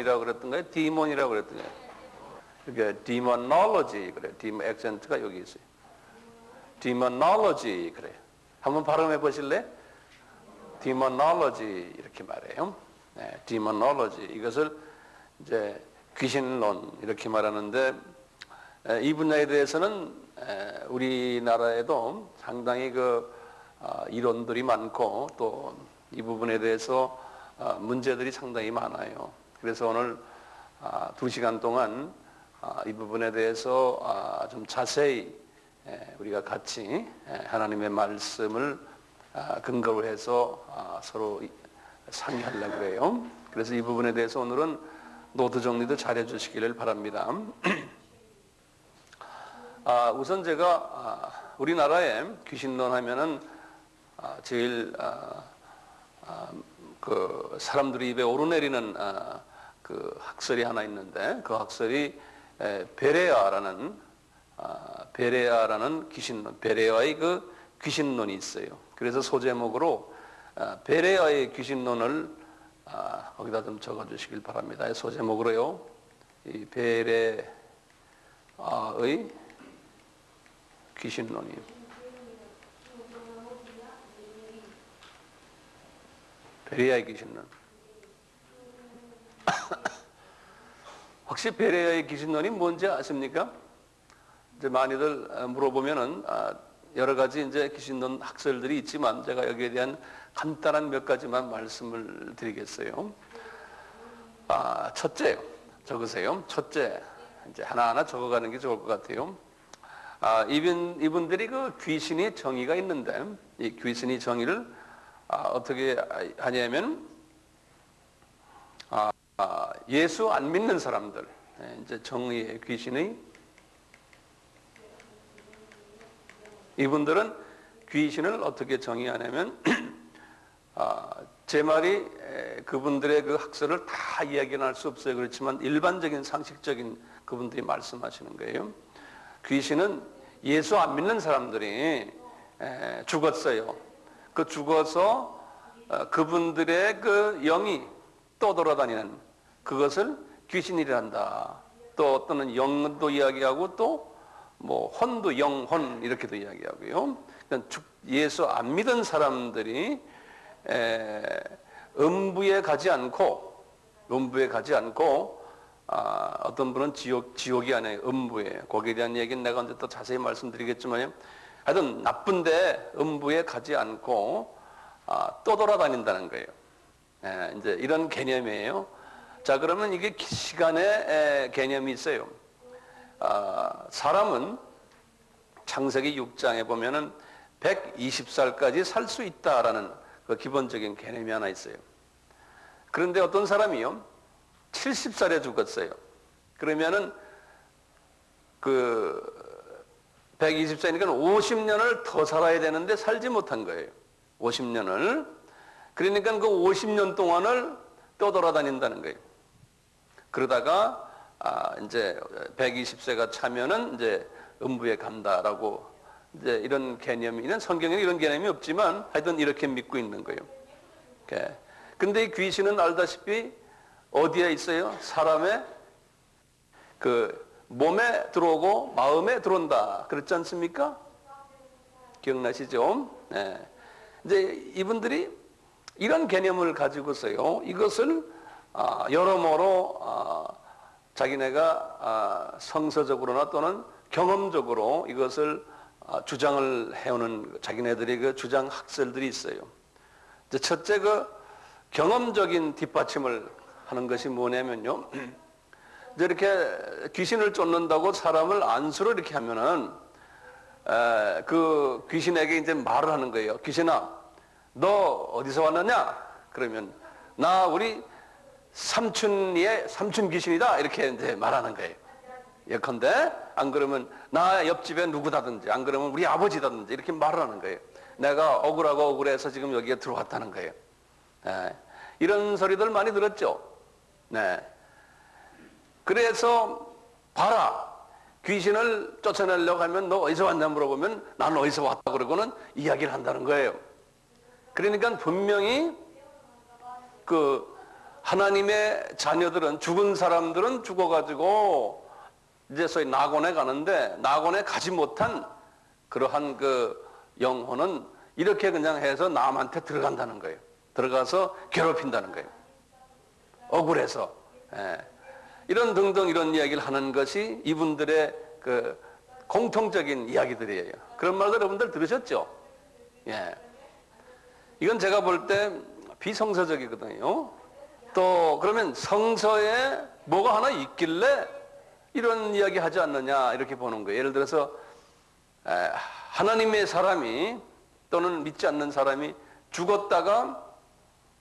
디몬이라고 그랬던가요? 디몬이라고 그랬던가요? 이게 demonology 그래. 액센트가 여기 있어요. demonology 그래. 한번 발음해 보실래? demonology 이렇게 말해요. 네, demonology 이것을 이제 귀신론 이렇게 말하는데 이 분야에 대해서는 우리나라에도 상당히 이론들이 많고 또 이 부분에 대해서 문제들이 상당히 많아요. 그래서 오늘 2시간 동안 이 부분에 대해서 좀 자세히 우리가 같이 하나님의 말씀을 근거로 해서 서로 상의하려고 해요. 그래서 이 부분에 대해서 오늘은 노트 정리도 잘 해주시기를 바랍니다. 우선 제가 우리나라에 귀신론 하면은 제일 그 사람들이 입에 오르내리는 그 학설이 하나 있는데 그 학설이 베레아라는 귀신론, 베레아의 그 귀신론이 있어요. 그래서 소제목으로 베레아의 귀신론을 거기다 좀 적어주시길 바랍니다. 소제목으로요. 이 베레아의 귀신론이. 베레아의 귀신론. 혹시 베레아의 귀신론이 뭔지 아십니까? 이제 많이들 물어보면은 여러 가지 이제 귀신론 학설들이 있지만 제가 여기에 대한 간단한 몇 가지만 말씀을 드리겠어요. 첫째요. 적으세요. 첫째. 이제 하나하나 적어가는 게 좋을 것 같아요. 이분들이 그 귀신의 정의가 있는데 이 귀신의 정의를 어떻게 하냐면 예수 안 믿는 사람들 이제 정의의 귀신의 이분들은 귀신을 어떻게 정의하냐면 제 말이 그분들의 그 학설을 다 이야기는 할 수 없어요. 그렇지만 일반적인 상식적인 그분들이 말씀하시는 거예요. 귀신은 예수 안 믿는 사람들이 죽었어요. 그 죽어서 그분들의 그 영이 떠돌아다니는 그것을 귀신이란다. 또 어떤 영도 이야기하고 또 뭐 혼도 영혼 이렇게도 이야기하고요. 그러니까 예수 안 믿은 사람들이 음부에 가지 않고 어떤 분은 지옥이 아니에요. 음부에. 거기에 대한 얘기는 내가 언제 또 자세히 말씀드리겠지만요. 하여튼 나쁜데 음부에 가지 않고 떠돌아다닌다는 거예요. 이제 이런 개념이에요. 자, 그러면 이게 시간의 개념이 있어요. 사람은 창세기 6장에 보면은 120살까지 살 수 있다라는 그 기본적인 개념이 하나 있어요. 그런데 어떤 사람이요, 70살에 죽었어요. 그러면은 그 120살이니까 50년을 더 살아야 되는데 살지 못한 거예요. 50년을. 그러니까 그 50년 동안을 떠돌아다닌다는 거예요. 그러다가 이제 120세가 차면은 이제 음부에 간다라고 이제 이런 개념이 있는 성경에는 이런 개념이 없지만 하여튼 이렇게 믿고 있는 거예요. 근데 이 귀신은 알다시피 어디에 있어요? 사람의 그 몸에 들어오고 마음에 들어온다. 그렇지 않습니까? 기억나시죠? 네. 이제 이분들이 이런 개념을 가지고서요, 이것을 여러모로 자기네가 성서적으로나 또는 경험적으로 이것을 주장을 해오는 자기네들의 그 주장 학설들이 있어요. 이제 첫째 그 경험적인 뒷받침을 하는 것이 뭐냐면요, 이제 이렇게 귀신을 쫓는다고 사람을 안수로 이렇게 하면은 그 귀신에게 이제 말을 하는 거예요. 귀신아, 너 어디서 왔느냐? 그러면 나 우리 삼촌의 삼촌 귀신이다 이렇게 이제 말하는 거예요. 예컨대 안 그러면 나 옆집에 누구다든지 안 그러면 우리 아버지다든지 이렇게 말을 하는 거예요. 내가 억울하고 억울해서 지금 여기에 들어왔다는 거예요. 이런 소리들 많이 들었죠. 네. 그래서 봐라, 귀신을 쫓아내려고 하면 너 어디서 왔냐 물어보면 나는 어디서 왔다 그러고는 이야기를 한다는 거예요. 그러니까 분명히 그 하나님의 자녀들은, 죽은 사람들은 죽어가지고 이제 소위 낙원에 가는데, 낙원에 가지 못한 그러한 그 영혼은 이렇게 그냥 해서 남한테 들어간다는 거예요. 들어가서 괴롭힌다는 거예요. 억울해서. 예. 이런 등등 이런 이야기를 하는 것이 이분들의 그 공통적인 이야기들이에요. 그런 말들 여러분들 들으셨죠? 예. 이건 제가 볼 때 비성서적이거든요. 또 그러면 성서에 뭐가 하나 있길래 이런 이야기 하지 않느냐 이렇게 보는 거예요. 예를 들어서 하나님의 사람이 또는 믿지 않는 사람이 죽었다가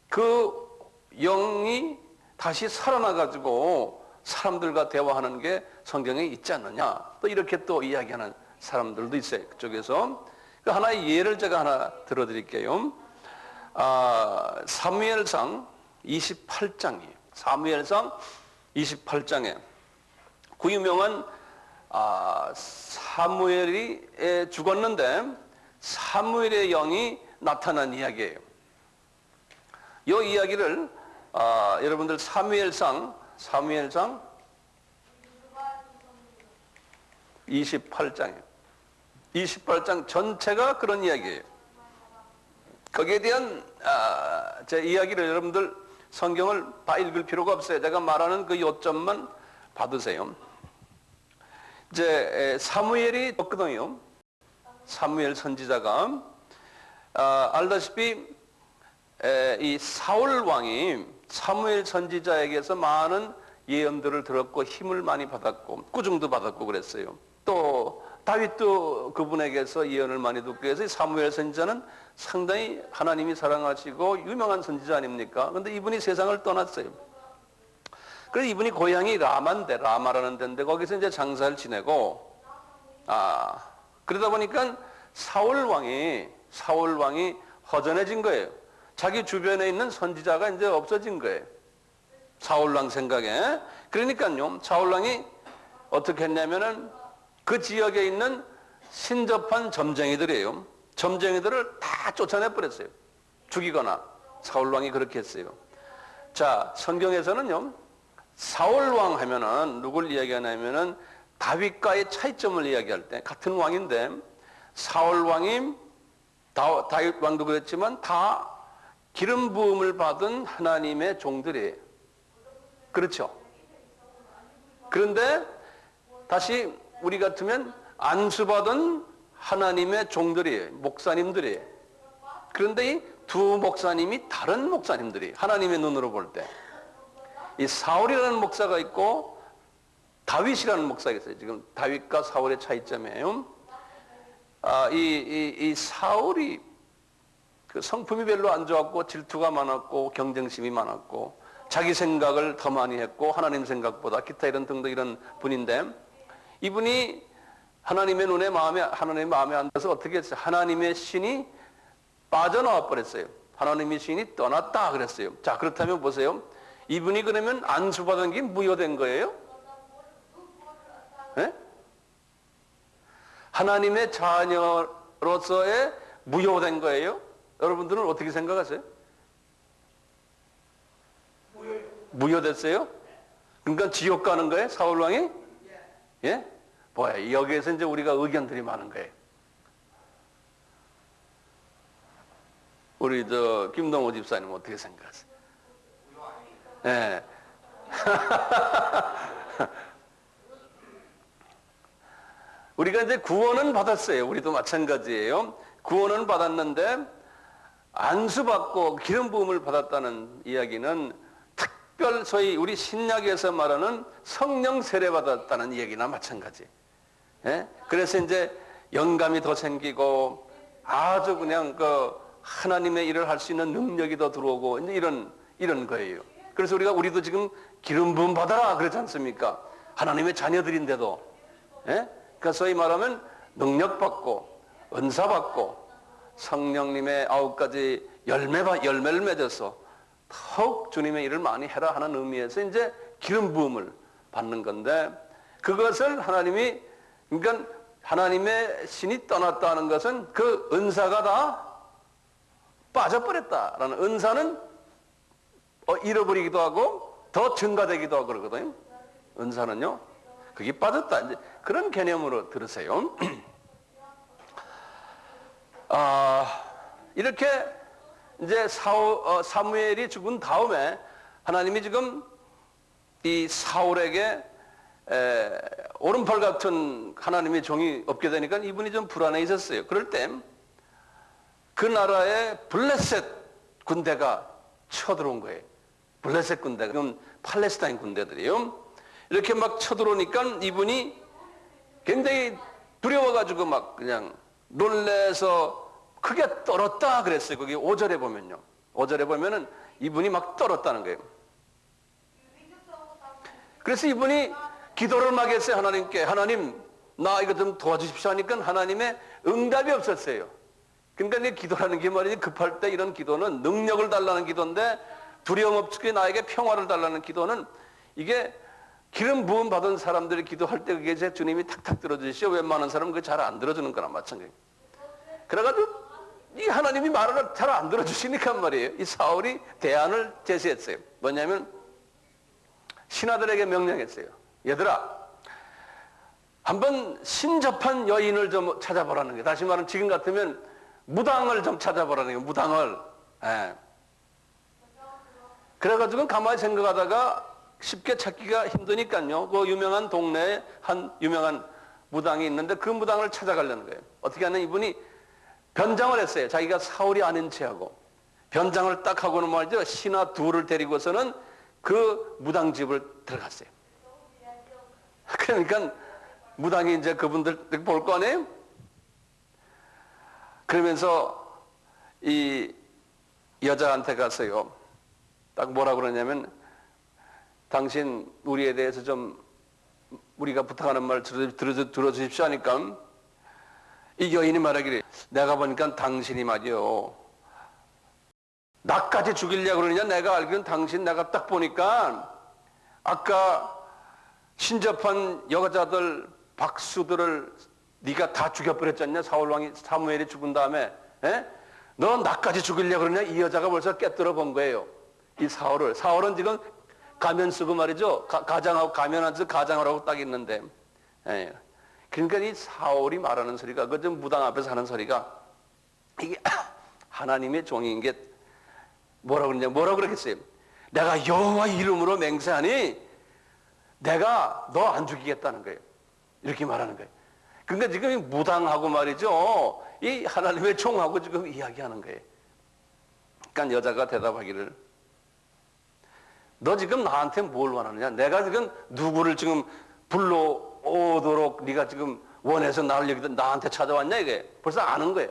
그 영이 다시 살아나가지고 사람들과 대화하는 게 성경에 있지 않느냐, 또 이렇게 또 이야기하는 사람들도 있어요. 그쪽에서. 그 하나의 예를 제가 하나 들어드릴게요. 사무엘상 28장이에요. 사무엘상 28장에 그 유명한 사무엘이 죽었는데 사무엘의 영이 나타난 이야기예요. 이 이야기를 여러분들 사무엘상 28장이에요. 28장 전체가 그런 이야기예요. 거기에 대한 제 이야기를 여러분들 성경을 다 읽을 필요가 없어요. 제가 말하는 그 요점만 받으세요. 이제 사무엘이 없거든요. 사무엘 선지자가 알다시피 이 사울 왕이 사무엘 선지자에게서 많은 예언들을 들었고 힘을 많이 받았고 꾸중도 받았고 그랬어요. 또 다윗도 그분에게서 예언을 많이 듣고 해서 사무엘 선지자는 상당히 하나님이 사랑하시고 유명한 선지자 아닙니까? 그런데 이분이 세상을 떠났어요. 그래서 이분이 고향이 라마인데, 라마라는 데인데 거기서 이제 장사를 지내고 그러다 보니까 사울 왕이 허전해진 거예요. 자기 주변에 있는 선지자가 이제 없어진 거예요. 사울왕 생각에. 그러니까요, 사울왕이 어떻게 했냐면은 그 지역에 있는 신접한 점쟁이들이에요. 점쟁이들을 다 쫓아내버렸어요. 죽이거나. 사울왕이 그렇게 했어요. 자, 성경에서는요, 사울왕 하면은 누굴 이야기하냐면은 다윗과의 차이점을 이야기할 때 같은 왕인데 사울왕이 다윗 왕도 그랬지만 다 기름 부음을 받은 하나님의 종들이에요. 그렇죠? 그런데 다시 우리 같으면 안수받은 하나님의 종들이에요. 목사님들이에요. 그런데 이 두 목사님이 다른 목사님들이 하나님의 눈으로 볼 때 이 사울이라는 목사가 있고 다윗이라는 목사가 있어요. 지금 다윗과 사울의 차이점이에요. 이 사울이 그 성품이 별로 안 좋았고 질투가 많았고 경쟁심이 많았고 자기 생각을 더 많이 했고 하나님 생각보다 기타 이런 등등 이런 분인데 이분이 하나님의 하나님의 마음에 안 들어서 어떻게 했어요? 하나님의 신이 빠져나와 버렸어요. 하나님의 신이 떠났다 그랬어요. 자, 그렇다면 보세요. 이분이 그러면 안수받은 게 무효된 거예요? 네? 하나님의 자녀로서의 무효된 거예요? 여러분들은 어떻게 생각하세요? 무효됐어요? 그러니까 지옥 가는 거예요? 사울왕이? 예? 뭐야, 여기에서 이제 우리가 의견들이 많은 거예요. 우리 김동호 집사님 어떻게 생각하세요? 예. 우리가 이제 구원은 받았어요. 우리도 마찬가지예요. 구원은 받았는데 안수받고 기름 부음을 받았다는 이야기는 특별 소위 우리 신약에서 말하는 성령 세례 받았다는 이야기나 마찬가지. 예? 그래서 이제 영감이 더 생기고 아주 그냥 그 하나님의 일을 할 수 있는 능력이 더 들어오고 이제 이런 거예요. 그래서 우리도 지금 기름 부음 받아라 그러지 않습니까? 하나님의 자녀들인데도. 예? 그러니까 소위 말하면 능력 받고 은사 받고 성령님의 9가지 열매를 맺어서 더욱 주님의 일을 많이 해라 하는 의미에서 이제 기름 부음을 받는 건데 그것을 하나님이 그러니까 하나님의 신이 떠났다는 것은 그 은사가 다 빠져버렸다라는 은사는 잃어버리기도 하고 더 증가되기도 하고 그러거든요. 은사는요. 그게 빠졌다. 이제 그런 개념으로 들으세요. 이렇게 이제 사무엘이 죽은 다음에 하나님이 지금 이 사울에게 오른팔 같은 하나님의 종이 없게 되니까 이분이 좀 불안해 있었어요. 그럴 때 그 나라에 블레셋 군대가 쳐들어온 거예요. 블레셋 군대가, 지금 팔레스타인 군대들이요. 이렇게 막 쳐들어오니까 이분이 굉장히 두려워가지고 막 그냥 놀래서 크게 떨었다 그랬어요. 거기 5절에 보면요. 5절에 보면은 이분이 막 떨었다는 거예요. 그래서 이분이 기도를 막 했어요. 하나님께. 하나님, 나 이거 좀 도와주십시오 하니까 하나님의 응답이 없었어요. 그러니까 이제 기도라는 게 말이지, 급할 때 이런 기도는 능력을 달라는 기도인데, 두려움 없게 나에게 평화를 달라는 기도는, 이게 기름 부음 받은 사람들이 기도할 때 그게 제 주님이 탁탁 들어주시오. 웬만한 사람은 그거 잘 안 들어주는 거나 마찬가지예요. 그래가지고 이 하나님이 말을 잘 안 들어주시니까 말이에요. 이 사울이 대안을 제시했어요. 뭐냐면 신하들에게 명령했어요. 얘들아, 한번 신접한 여인을 좀 찾아보라는 거예요. 다시 말하면 지금 같으면 무당을 좀 찾아보라는 거예요. 무당을. 예. 그래가지고 가만히 생각하다가 쉽게 찾기가 힘드니까요. 그 유명한 동네에 한 유명한 무당이 있는데 그 무당을 찾아가려는 거예요. 어떻게 하면 이분이 변장을 했어요. 자기가 사울이 아닌 체하고 변장을 딱 하고는 말이죠. 신하 둘을 데리고서는 그 무당집을 들어갔어요. 그러니까 무당이 이제 그분들 볼 거 아니에요? 그러면서 이 여자한테 가서요. 딱 뭐라 그러냐면, 당신 우리에 대해서 좀 우리가 부탁하는 말 들어주십시오 하니까 이 여인이 말하기를, 내가 보니까 당신이 말이요, 나까지 죽이려고 그러느냐. 내가 알기로는 당신, 내가 딱 보니까 아까 신접한 여자들 박수들을 네가 다 죽여버렸잖냐. 사울왕이 사무엘이 죽은 다음에. 에? 너 나까지 죽이려고 그러냐. 이 여자가 벌써 깨뜨려 본 거예요. 이 사울은 지금 가면 쓰고 말이죠. 가장하고 가면 안쓰고 가장을 하고 딱 있는데. 에. 그러니까 이 사울이 말하는 소리가, 그 좀 무당 앞에서 하는 소리가, 이게 하나님의 종인 게 뭐라고 그러냐. 뭐라고 그러겠어요. 내가 여호와 이름으로 맹세하니 내가 너 안 죽이겠다는 거예요. 이렇게 말하는 거예요. 그러니까 지금 이 무당하고 말이죠. 이 하나님의 종하고 지금 이야기하는 거예요. 그러니까 여자가 대답하기를, 너 지금 나한테 뭘 원하느냐? 내가 지금 누구를 지금 불러오도록 네가 지금 원해서 나를 여기다 나한테 찾아왔냐? 이게 벌써 아는 거예요.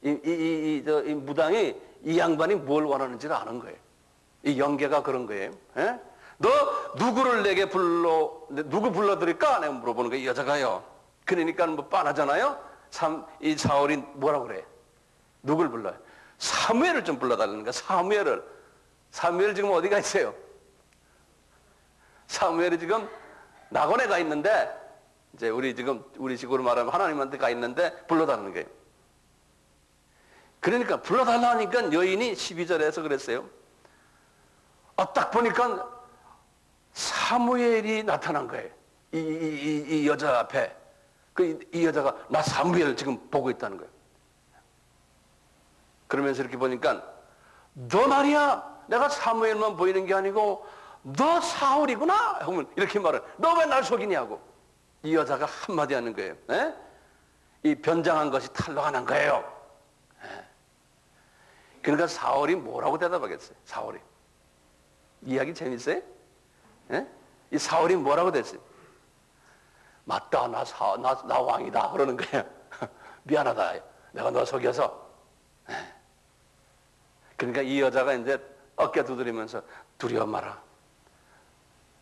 이 무당이 이 양반이 뭘 원하는지를 아는 거예요. 이 연계가 그런 거예요. 에? 너 누구를 내게 누구 불러드릴까? 내가 물어보는 거예요. 이 여자가요. 그러니까 뭐 빤하잖아요. 이 사울이 뭐라고 그래? 누굴 불러요? 사무엘을 좀 불러달라는 거야. 사무엘 지금 어디가 있어요? 사무엘이 지금 낙원에 가 있는데, 이제 우리 식으로 말하면 하나님한테 가 있는데 불러달라는 거예요. 그러니까 불러달라니까 여인이 12절에서 그랬어요. 딱 보니까 사무엘이 나타난 거예요. 이 여자 앞에. 이 여자가 나 사무엘 지금 보고 있다는 거예요. 그러면서 이렇게 보니까, 너 말이야, 내가 사무엘만 보이는 게 아니고 너 사울이구나 하면 이렇게 말을, 너 왜 날 속이냐고. 이 여자가 한마디 하는 거예요. 에? 이 변장한 것이 탄로가 난 거예요. 에? 그러니까 사울이 뭐라고 대답하겠어요? 사울이 이야기 재밌어요? 에? 이 사울이 뭐라고 됐어요? 맞다, 나 왕이다 그러는 거예요. 미안하다, 내가 너 속여서. 그러니까 이 여자가 이제 어깨 두드리면서, 두려워 마라,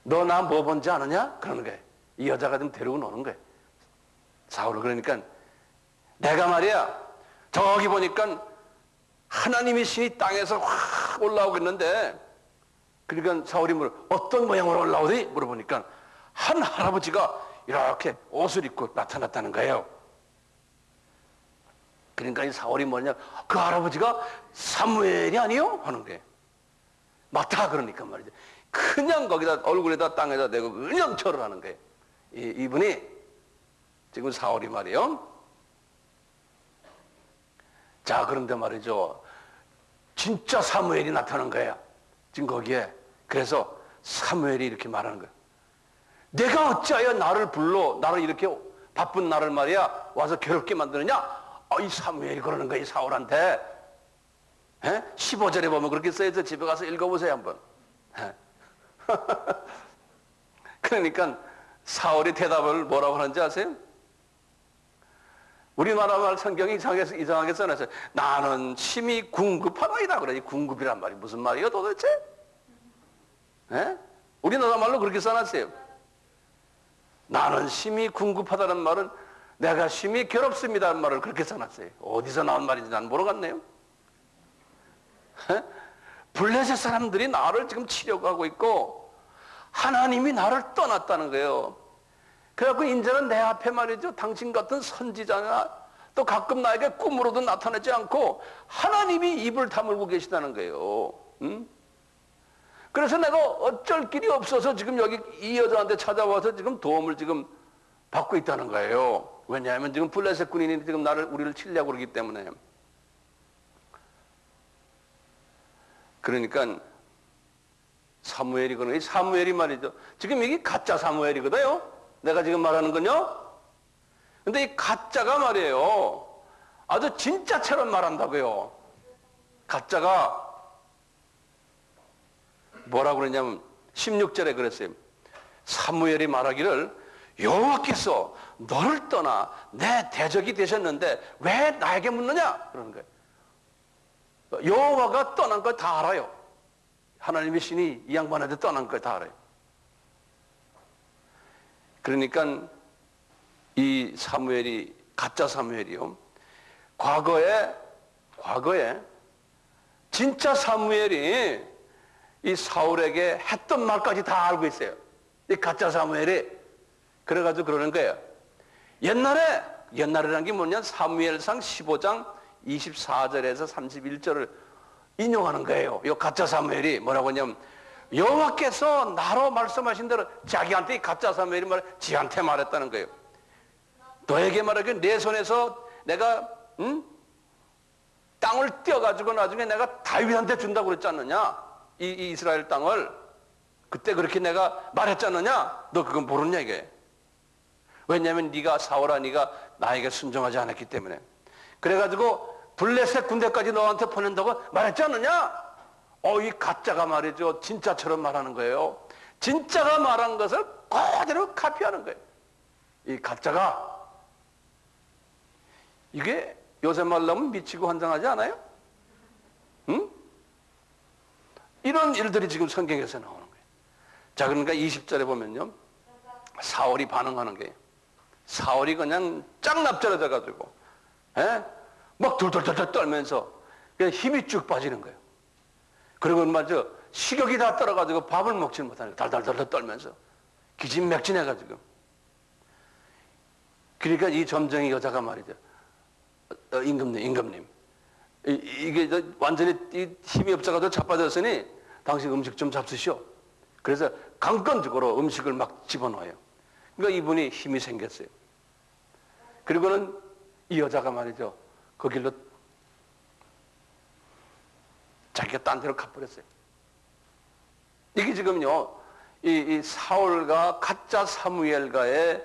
너 나 뭐 본지 아느냐? 그러는 거예요. 이 여자가 좀 데리고 노는 거예요, 사울을. 그러니까 내가 말이야, 저기 보니까 하나님의 신이 땅에서 확 올라오고 있는데, 그러니까 사울이 어떤 모양으로 올라오니? 물어보니까 한 할아버지가 이렇게 옷을 입고 나타났다는 거예요. 그러니까 이 사울이 뭐냐, 그 할아버지가 사무엘이 아니요? 하는 거예요. 맞다 그러니까 말이죠. 그냥 거기다 얼굴에다 땅에다 대고 그냥 절을 하는 거예요. 이분이 지금 사울이 말이에요. 자, 그런데 말이죠. 진짜 사무엘이 나타난 거야. 지금 거기에. 그래서 사무엘이 이렇게 말하는 거야. 내가 어찌하여 나를 불러, 나를 이렇게 바쁜 나를 말이야 와서 괴롭게 만드느냐? 이 사무엘이 그러는 거야, 이 사울한테. 15절에 보면 그렇게 써있어. 집에 가서 읽어보세요 한번. 그러니까 사울이 대답을 뭐라고 하는지 아세요? 우리나라 말 성경이 이상하게 써놨어요. 나는 심히 궁급하나이다. 그래. 궁급이란 말이 무슨 말이에요 도대체? 우리나라 말로 그렇게 써놨어요. 나는 심히 궁급하다는 말은 내가 심히 괴롭습니다는 말을 그렇게 써놨어요. 어디서 나온 말인지 난 모르겠네요. 블레셋 사람들이 나를 지금 치려고 하고 있고 하나님이 나를 떠났다는 거예요. 그래갖고 이제는 내 앞에 말이죠. 당신 같은 선지자나 또 가끔 나에게 꿈으로도 나타나지 않고 하나님이 입을 다물고 계시다는 거예요. 그래서 내가 어쩔 길이 없어서 지금 여기 이 여자한테 찾아와서 지금 도움을 지금 받고 있다는 거예요. 왜냐하면 지금 블레셋 군인이 지금 우리를 치려고 그러기 때문에. 그러니까 사무엘이 그러는 이 사무엘이 말이죠. 지금 이게 가짜 사무엘이거든요. 내가 지금 말하는 건요. 근데 이 가짜가 말이에요. 아주 진짜처럼 말한다고요. 가짜가 뭐라고 그러냐면 16절에 그랬어요. 사무엘이 말하기를 여호와께서 너를 떠나 내 대적이 되셨는데 왜 나에게 묻느냐? 그러는 거예요. 여호와가 떠난 걸 다 알아요. 하나님의 신이 이 양반한테 떠난 걸 다 알아요. 그러니까 이 사무엘이 가짜 사무엘이요. 과거에 진짜 사무엘이 이 사울에게 했던 말까지 다 알고 있어요. 이 가짜 사무엘이. 그래가지고 그러는 거예요. 옛날이라는 게 뭐냐? 사무엘상 15장 24절에서 31절을 인용하는 거예요. 이 가짜 사무엘이 뭐라고 하냐면 여호와께서 나로 말씀하신 대로 자기한테 이 가짜 사무엘이 지한테 말했다는 거예요. 너에게 말하기를 내 손에서 내가 땅을 떼어가지고 나중에 내가 다윗한테 준다고 그랬지 않느냐? 이 이스라엘 땅을 그때 그렇게 내가 말했지 않느냐? 너 그건 모르냐 이게. 왜냐하면 네가 사울아 네가 나에게 순종하지 않았기 때문에. 그래가지고 블레셋 군대까지 너한테 보낸다고 말했지 않느냐? 이 가짜가 말이죠. 진짜처럼 말하는 거예요. 진짜가 말한 것을 그대로 카피하는 거예요. 이 가짜가. 이게 요새 말로 하면 미치고 환장하지 않아요? 응? 이런 일들이 지금 성경에서 나오는 거예요. 자, 그러니까 20절에 보면요. 사울이 반응하는 거예요. 사울이 그냥 쫙 납작해져가지고, 막 돌돌돌돌 떨면서 그냥 힘이 쭉 빠지는 거예요. 그리고 맞아 식욕이 다 떨어가지고 밥을 먹지 못하는 거예요. 달달달달 떨면서 기진맥진해가지고. 그러니까 이 점쟁이 여자가 말이죠. 임금님. 이게 완전히 힘이 없어가지고 자빠졌으니 당신 음식 좀 잡수시오. 그래서 강건적으로 음식을 막 집어넣어요. 그러니까 이분이 힘이 생겼어요. 그리고는 이 여자가 말이죠. 그 길로 자기가 딴 데로 가버렸어요. 이게 지금요, 이 사울과 가짜 사무엘과의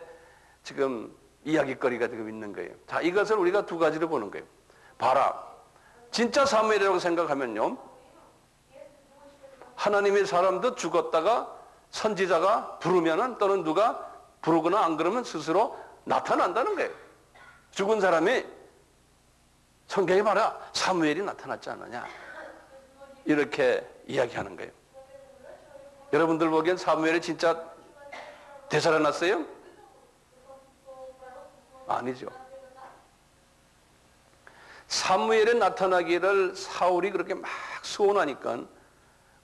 지금 이야기거리가 지금 있는 거예요. 자, 이것을 우리가 두 가지로 보는 거예요. 봐라. 진짜 사무엘이라고 생각하면요, 하나님의 사람도 죽었다가 선지자가 부르면은 또는 누가 부르거나 안 그러면 스스로 나타난다는 거예요. 죽은 사람이 성경에 봐라. 사무엘이 나타났지 않느냐. 이렇게 이야기하는 거예요. 여러분들 보기엔 사무엘이 진짜 되살아났어요? 아니죠. 사무엘에 나타나기를 사울이 그렇게 막 소원하니까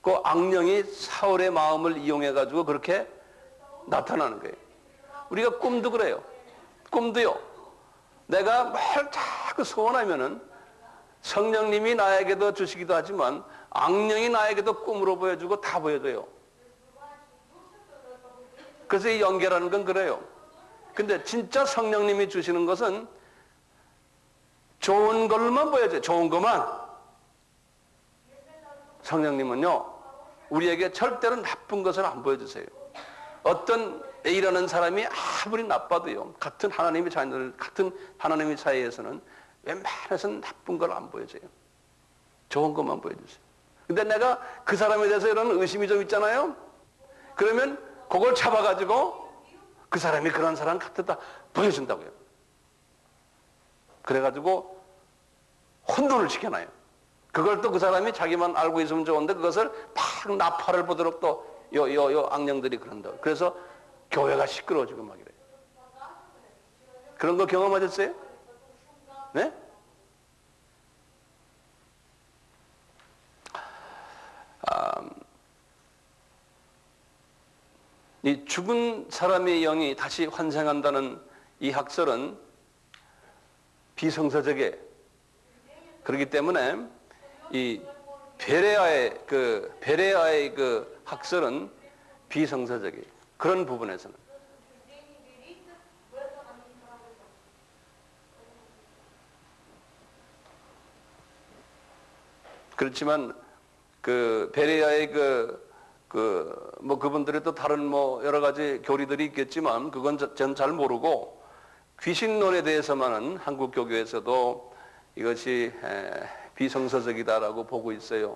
그 악령이 사울의 마음을 이용해가지고 그렇게 나타나는 거예요. 우리가 꿈도 그래요. 꿈도요. 내가 뭘 자꾸 소원하면은 성령님이 나에게도 주시기도 하지만 악령이 나에게도 꿈으로 보여주고 다 보여줘요. 그래서 이 연계라는 건 그래요. 근데 진짜 성령님이 주시는 것은 좋은 걸만 보여줘요. 좋은 것만. 성령님은요, 우리에게 절대로 나쁜 것을 안 보여주세요. 어떤 A라는 사람이 아무리 나빠도요, 같은 하나님의 자녀들, 같은 하나님의 사이에서는 웬만해서는 나쁜 걸 안 보여줘요. 좋은 것만 보여주세요. 근데 내가 그 사람에 대해서 이런 의심이 좀 있잖아요? 그러면 그걸 잡아가지고 그 사람이 그런 사람 같았다 보여준다고요. 그래가지고 혼돈을 시켜놔요. 그걸 또 그 사람이 자기만 알고 있으면 좋은데 그것을 막 나팔을 보도록 또 요 악령들이 그런다. 그래서 교회가 시끄러워지고 막 이래요. 그런 거 경험하셨어요? 네? 이 죽은 사람의 영이 다시 환생한다는 이 학설은 비성서적이에요. 그렇기 때문에 이 베레아의 그 학설은 비성서적이에요. 그런 부분에서는. 그렇지만 그 베레아의 뭐 그분들의 또 다른 뭐 여러 가지 교리들이 있겠지만 그건 전 잘 모르고 귀신론에 대해서만은 한국 교교에서도 이것이 비성서적이다라고 보고 있어요.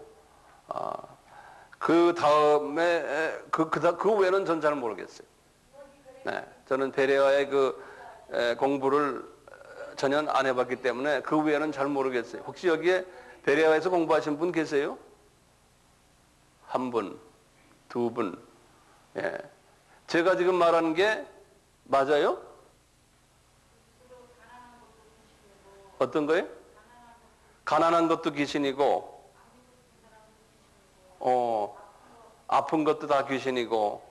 그 다음에 그 외에는 전 잘 모르겠어요. 네, 저는 베레아의 공부를 전혀 안 해봤기 때문에 그 외에는 잘 모르겠어요. 혹시 여기에 베레아에서 공부하신 분 계세요? 한 분, 두 분. 예. 제가 지금 말하는 게 맞아요? 어떤 거예요? 가난한 것도 귀신이고, 아픈 것도 다 귀신이고,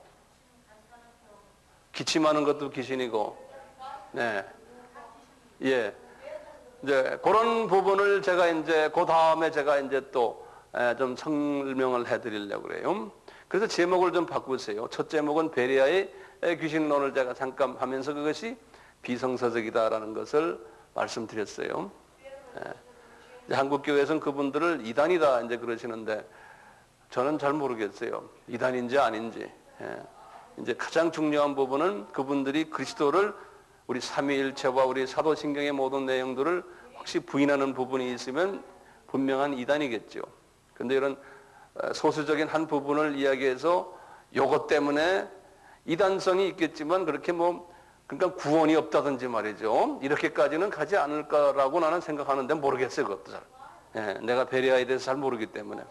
기침하는 것도 귀신이고, 네. 예. 이제 그런 부분을 제가 이제 그 다음에 제가 이제 또 좀 설명을 해드리려고 그래요. 그래서 제목을 좀 바꾸세요. 첫 제목은 베레아의 귀신론을 제가 잠깐 하면서 그것이 비성서적이다라는 것을 말씀드렸어요. 한국 교회에서는 그분들을 이단이다 이제 그러시는데 저는 잘 모르겠어요. 이단인지 아닌지. 이제 가장 중요한 부분은 그분들이 그리스도를 우리 삼위일체와 우리 사도신경의 모든 내용들을 혹시 부인하는 부분이 있으면 분명한 이단이겠죠. 그런데 이런 소수적인 한 부분을 이야기해서 요것 때문에 이단성이 있겠지만 그렇게 그러니까 구원이 없다든지 말이죠. 이렇게까지는 가지 않을 거라고 나는 생각하는데 모르겠어요. 그것도 잘. 예, 내가 베레아에 대해서 잘 모르기 때문에.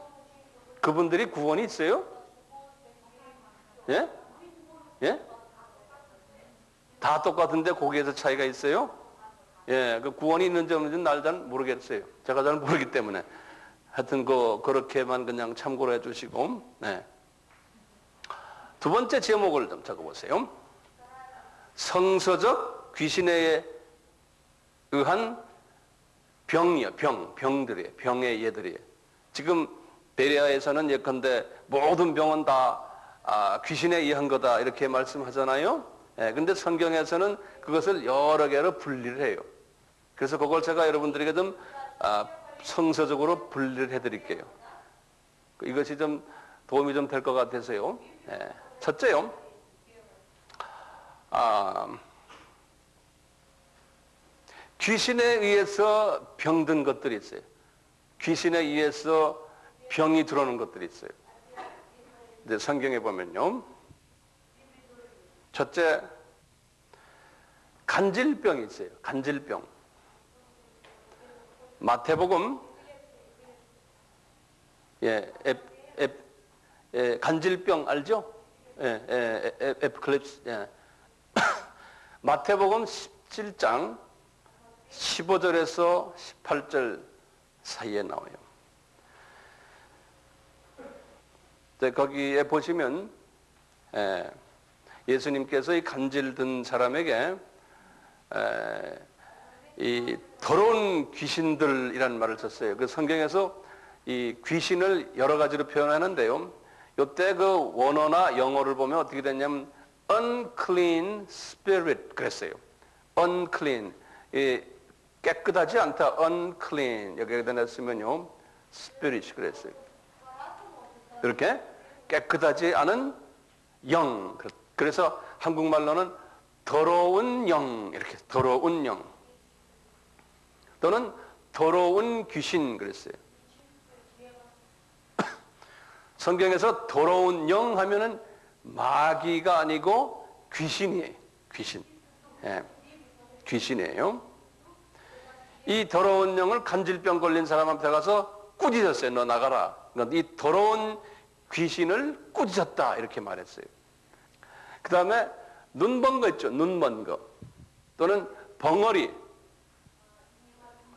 그분들이 구원이 있어요? 예? 예? 다 똑같은데 거기에서 차이가 있어요? 예, 그 구원이 있는지 없는지는 날 잘 모르겠어요. 제가 잘 모르기 때문에. 하여튼 그렇게만 그냥 참고로 해주시고, 네. 두 번째 제목을 좀 적어보세요. 성서적 귀신에 의한 병이요, 병들이에요. 병의 예들이에요. 지금 베레아에서는 예컨대 모든 병은 다 귀신에 의한 거다 이렇게 말씀하잖아요. 예, 근데 성경에서는 그것을 여러 개로 분리를 해요. 그래서 그걸 제가 여러분들에게 좀 성서적으로 분리를 해드릴게요. 이것이 좀 도움이 좀 될 것 같아서요. 예. 첫째요. 귀신에 의해서 병든 것들이 있어요. 귀신에 의해서 병이 들어오는 것들이 있어요. 이제 성경에 보면요. 첫째, 간질병이 있어요. 간질병. 마태복음, 간질병 알죠? 에피클립스. 마태복음 17장 15절에서 18절 사이에 나와요. 거기에 보시면 예수님께서 이 간질든 사람에게 이 더러운 귀신들이라는 말을 썼어요. 그 성경에서 이 귀신을 여러 가지로 표현하는데요. 요때 그 원어나 영어를 보면 어떻게 됐냐면 unclean spirit 그랬어요. unclean. 깨끗하지 않다. unclean. 여기에다 냈으면요. spirit 그랬어요. 이렇게 깨끗하지 않은 영. 그래서 한국말로는 더러운 영. 이렇게 더러운 영. 또는 더러운 귀신 그랬어요. 성경에서 더러운 영 하면은 마귀가 아니고 귀신이에요. 귀신. 예. 귀신이에요. 이 더러운 영을 간질병 걸린 사람한테 가서 꾸짖었어요. 너 나가라. 이 더러운 귀신을 꾸짖었다. 이렇게 말했어요. 그 다음에 눈 먼 거 있죠. 눈 먼 거. 또는 벙어리.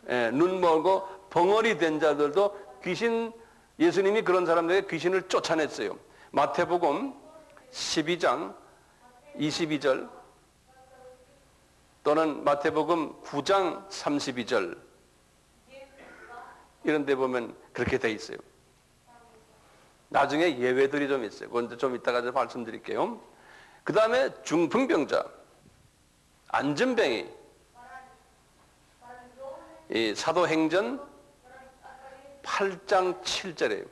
예, 눈 멀고 벙어리 된 자들도 귀신, 예수님이 그런 사람들에게 귀신을 쫓아냈어요. 마태복음 12장 22절 또는 마태복음 9장 32절 이런 데 보면 그렇게 돼 있어요. 나중에 예외들이 좀 있어요. 그건 좀 이따가 좀 말씀드릴게요. 그 다음에 중풍병자, 안전뱅이, 이 사도행전 8장 7절이에요.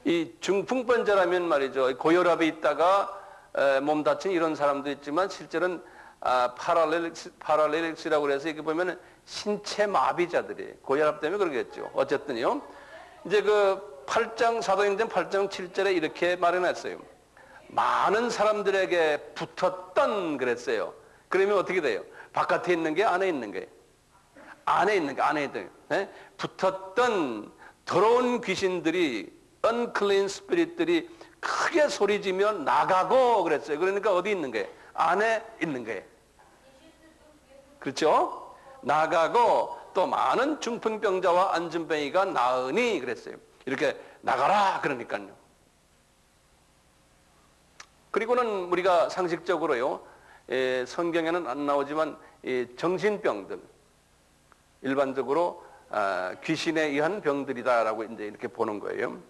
이 중풍병자라면 말이죠. 고혈압에 있다가 몸 다친 이런 사람도 있지만 실제로는 파랄렐릭스라고 해서 이렇게 보면 신체 마비자들이 고혈압 때문에 그러겠죠. 어쨌든요. 이제 그 8장 사도행전 8장 7절에 이렇게 말해놨어요. 많은 사람들에게 붙었던 그랬어요. 그러면 어떻게 돼요? 바깥에 있는 게 안에 있는 거예요. 안에 있는 게 안에 있는 거예요. 붙었던 더러운 귀신들이 unclean spirit들이 크게 소리지며 나가고 그랬어요. 그러니까 어디 있는 거예요? 안에 있는 거예요. 그렇죠? 나가고 또 많은 중풍병자와 안전뱅이가 나으니 그랬어요. 이렇게 나가라 그러니까요. 그리고는 우리가 상식적으로요. 성경에는 안 나오지만 정신병들 일반적으로 귀신에 의한 병들이다라고 이제 이렇게 보는 거예요.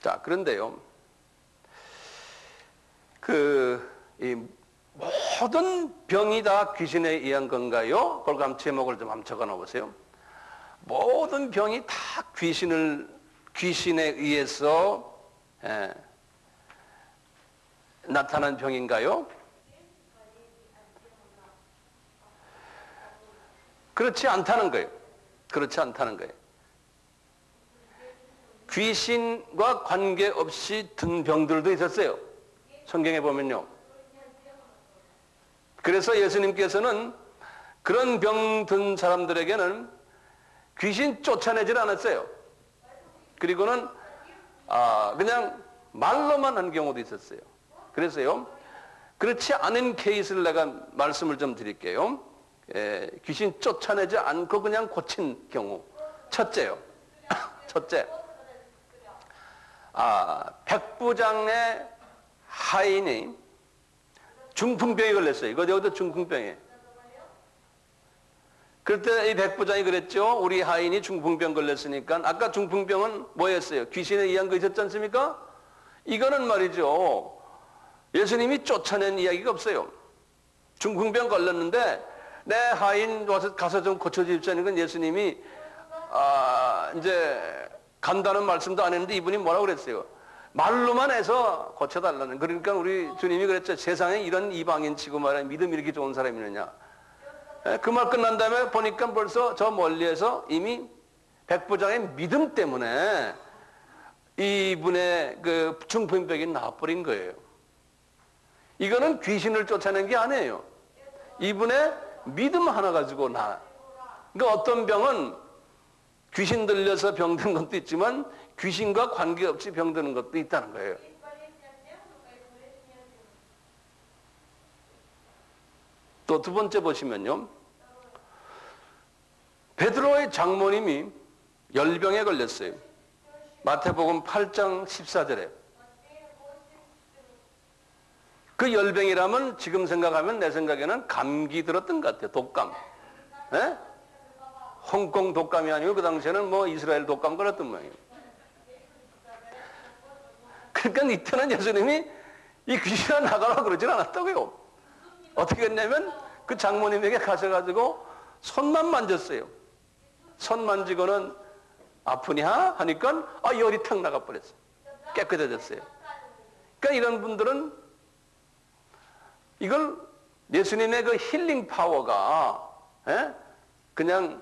자, 그런데요. 이 모든 병이 다 귀신에 의한 건가요? 그걸 한번 제목을 좀 한번 적어 놓으세요. 모든 병이 다 귀신에 의해서 나타난 병인가요? 그렇지 않다는 거예요. 그렇지 않다는 거예요. 귀신과 관계없이 든 병들도 있었어요. 성경에 보면요. 그래서 예수님께서는 그런 병 든 사람들에게는 귀신 쫓아내질 않았어요. 그리고는 그냥 말로만 한 경우도 있었어요. 그래서요. 그렇지 않은 케이스를 내가 말씀을 좀 드릴게요. 귀신 쫓아내지 않고 그냥 고친 경우. 첫째요. 첫째. 백부장의 하인이 중풍병에 걸렸어요. 이거 여기도 중풍병이에요. 그때 이 백부장이 그랬죠. 우리 하인이 중풍병 걸렸으니까 아까 중풍병은 뭐였어요? 귀신에 의한 거 있었지 않습니까? 이거는 말이죠. 예수님이 쫓아낸 이야기가 없어요. 중풍병 걸렸는데 내 하인 와서 가서 좀 고쳐주십시오. 건 예수님이 이제 간다는 말씀도 안 했는데 이분이 뭐라고 그랬어요? 말로만 해서 고쳐달라는. 그러니까 우리 주님이 그랬죠. 세상에 이런 이방인 치고 말해 믿음이 이렇게 좋은 사람이 있느냐. 그 말 끝난 다음에 보니까 벌써 저 멀리에서 이미 백부장의 믿음 때문에 이분의 그 중풍병이 나와버린 거예요. 이거는 귀신을 쫓아낸 게 아니에요. 이분의 믿음 하나 가지고 그러니까 어떤 병은 귀신 들려서 병든 것도 있지만 귀신과 관계없이 병드는 것도 있다는 거예요. 또 두 번째 보시면요. 베드로의 장모님이 열병에 걸렸어요. 마태복음 8장 14절에. 그 열병이라면 지금 생각하면 내 생각에는 감기 들었던 것 같아요. 독감. 예? 홍콩 독감이 아니고 그 당시에는 뭐 이스라엘 독감 그랬던 모양이에요. 그러니까 이때는 예수님이 이 귀신아 나가라 그러진 않았다고요. 어떻게 했냐면 그 장모님에게 가셔가지고 손만 만졌어요. 손 만지고는 아프냐 하니까 열이 탁 나가버렸어요. 깨끗해졌어요. 그러니까 이런 분들은 이걸 예수님의 그 힐링 파워가 그냥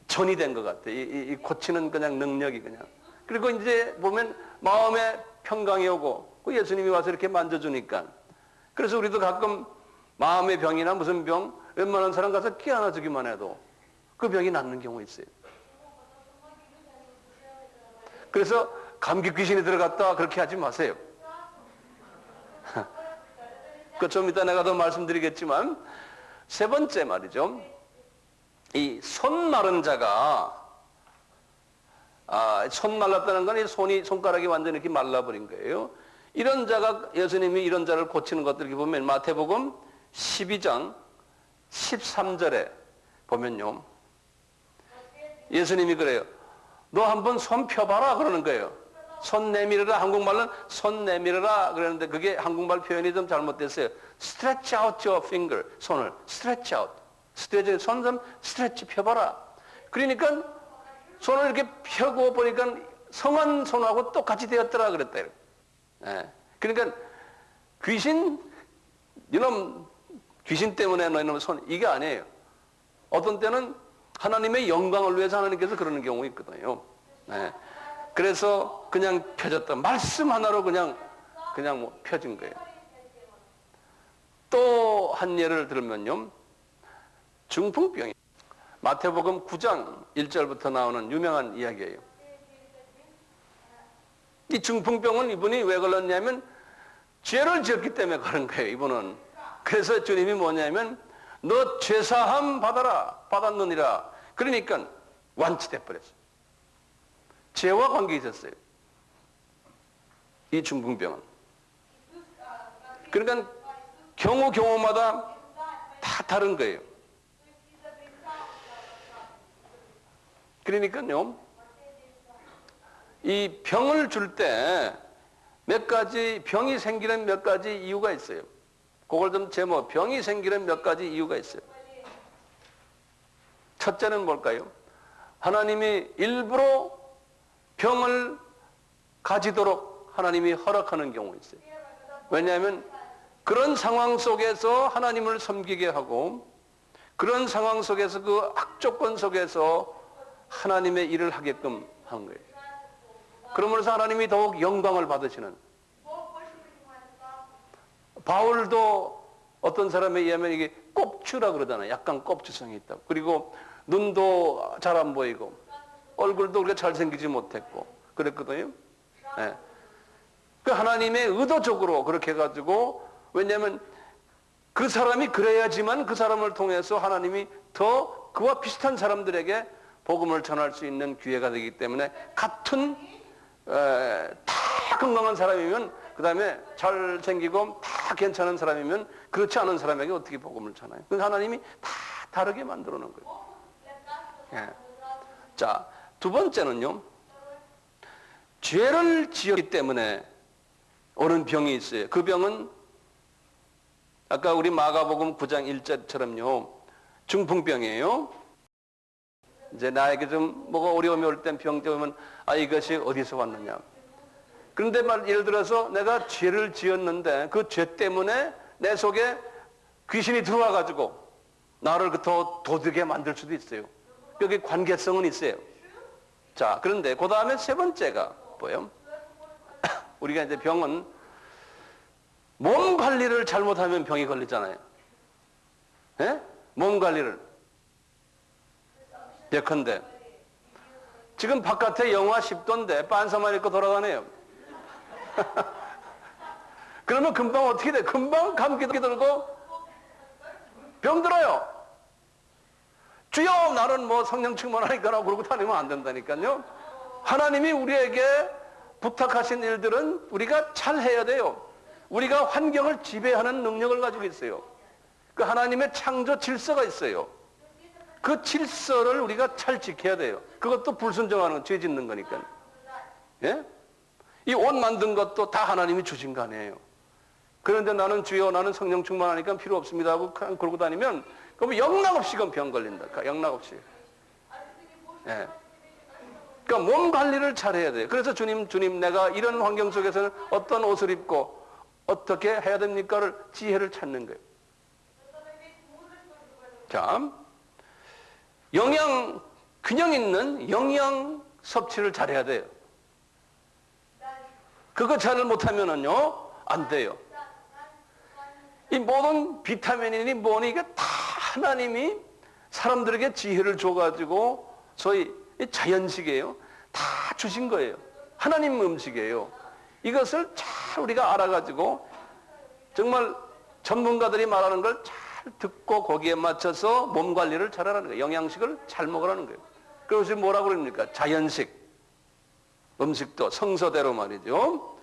전이 된 것 같아요. 이 고치는 그냥 능력이 그냥. 그리고 이제 보면 마음에 평강이 오고 그 예수님이 와서 이렇게 만져주니까. 그래서 우리도 가끔 마음의 병이나 무슨 병 웬만한 사람 가서 끼 안아주기만 해도 그 병이 낫는 경우 있어요. 그래서 감기 귀신이 들어갔다 그렇게 하지 마세요. 그 좀 이따 내가 더 말씀드리겠지만 세 번째 말이죠. 이 손 마른 자가 손 말랐다는 건 이 손가락이 완전히 이렇게 말라버린 거예요. 이런 자가 예수님이 이런 자를 고치는 것들 이렇게 보면 마태복음 12장 13절에 보면요. 예수님이 그래요. 너 한번 손 펴봐라 그러는 거예요. 손 내밀어라. 한국말로는 손 내밀어라 그러는데 그게 한국말 표현이 좀 잘못됐어요. Stretch out your finger. 손을 stretch out. 손 좀 스트레치 펴봐라. 그러니까 손을 이렇게 펴고 보니까 성한 손하고 똑같이 되었더라 그랬다. 예. 그러니까 이놈 귀신 때문에 너희놈 손 이게 아니에요. 어떤 때는 하나님의 영광을 위해서 하나님께서 그러는 경우 있거든요. 예. 그래서 그냥 펴졌다. 말씀 하나로 그냥 뭐 펴진 거예요. 또 한 예를 들면요. 중풍병이 마태복음 9장 1절부터 나오는 유명한 이야기예요. 이 중풍병은 이분이 왜 걸렸냐면 죄를 지었기 때문에 그런 거예요. 이분은. 그래서 주님이 뭐냐면 너 죄사함 받았느니라. 그러니까 완치돼 버렸어요. 죄와 관계 있었어요. 이 중풍병은. 그러니까 경우마다 다 다른 거예요. 그러니까요, 이 병을 줄 때 몇 가지, 병이 생기는 몇 가지 이유가 있어요. 그걸 좀 제목, 병이 생기는 몇 가지 이유가 있어요. 첫째는 뭘까요? 하나님이 일부러 병을 가지도록 하나님이 허락하는 경우 있어요. 왜냐하면 그런 상황 속에서 하나님을 섬기게 하고 그런 상황 속에서 그 악조건 속에서 하나님의 일을 하게끔 한 거예요. 그러면서 하나님이 더욱 영광을 받으시는. 바울도 어떤 사람에 의하면 이게 꼽추라 그러잖아요. 약간 꼽추성이 있다고. 그리고 눈도 잘 안 보이고 얼굴도 그렇게 잘생기지 못했고 그랬거든요. 네. 그 하나님의 의도적으로 그렇게 해가지고 왜냐하면 그 사람이 그래야지만 그 사람을 통해서 하나님이 더 그와 비슷한 사람들에게 복음을 전할 수 있는 기회가 되기 때문에 같은 다 건강한 사람이면 그 다음에 잘생기고 다 괜찮은 사람이면 그렇지 않은 사람에게 어떻게 복음을 전해요? 그 하나님이 다 다르게 만들어 놓은 거예요. 예. 자, 두 번째는요. 죄를 지었기 때문에 오는 병이 있어요. 그 병은 아까 우리 마가복음 9장 1절처럼요. 중풍병이에요. 이제 나에게 좀 뭐가 어려움이 올 땐 병 때문에 이것이 어디서 왔느냐. 그런데 예를 들어서 내가 죄를 지었는데 그 죄 때문에 내 속에 귀신이 들어와 가지고 나를 더 도둑게 만들 수도 있어요. 여기 관계성은 있어요. 자, 그런데 그 다음에 세 번째가 뭐예요? 우리가 이제 병은 몸 관리를 잘못하면 병이 걸리잖아요. 예? 몸 관리를. 예컨대 지금 바깥에 영하 10도인데 빤스만 입고 돌아다녀요. 그러면 금방 어떻게 돼? 금방 감기 들고 병 들어요. 주여 나는 뭐 성령 충만하니까 그러고 다니면 안 된다니까요. 하나님이 우리에게 부탁하신 일들은 우리가 잘 해야 돼요. 우리가 환경을 지배하는 능력을 가지고 있어요. 그 하나님의 창조 질서가 있어요. 그 질서를 우리가 잘 지켜야 돼요. 그것도 불순종하는 죄 짓는 거니까. 예? 이 옷 만든 것도 다 하나님이 주신 거 아니에요. 그런데 나는 주여 나는 성령 충만하니까 필요 없습니다 하고 그냥 걸고 다니면 그럼 영락없이 그건 병 걸린다. 영락없이. 예. 그러니까 몸 관리를 잘해야 돼요. 그래서 주님 내가 이런 환경 속에서는 어떤 옷을 입고 어떻게 해야 됩니까를 지혜를 찾는 거예요. 자, 균형 있는 영양 섭취를 잘해야 돼요. 그거 잘 못하면은요, 안 돼요. 이 모든 비타민이니 뭐니 이게 다 하나님이 사람들에게 지혜를 줘가지고 소위 자연식이에요. 다 주신 거예요. 하나님 음식이에요. 이것을 잘 우리가 알아가지고 정말 전문가들이 말하는 걸 잘 듣고 거기에 맞춰서 몸 관리를 잘하라는 거예요. 영양식을 잘 먹으라는 거예요. 그래서 뭐라고 그럽니까? 자연식. 음식도 성서대로 말이죠.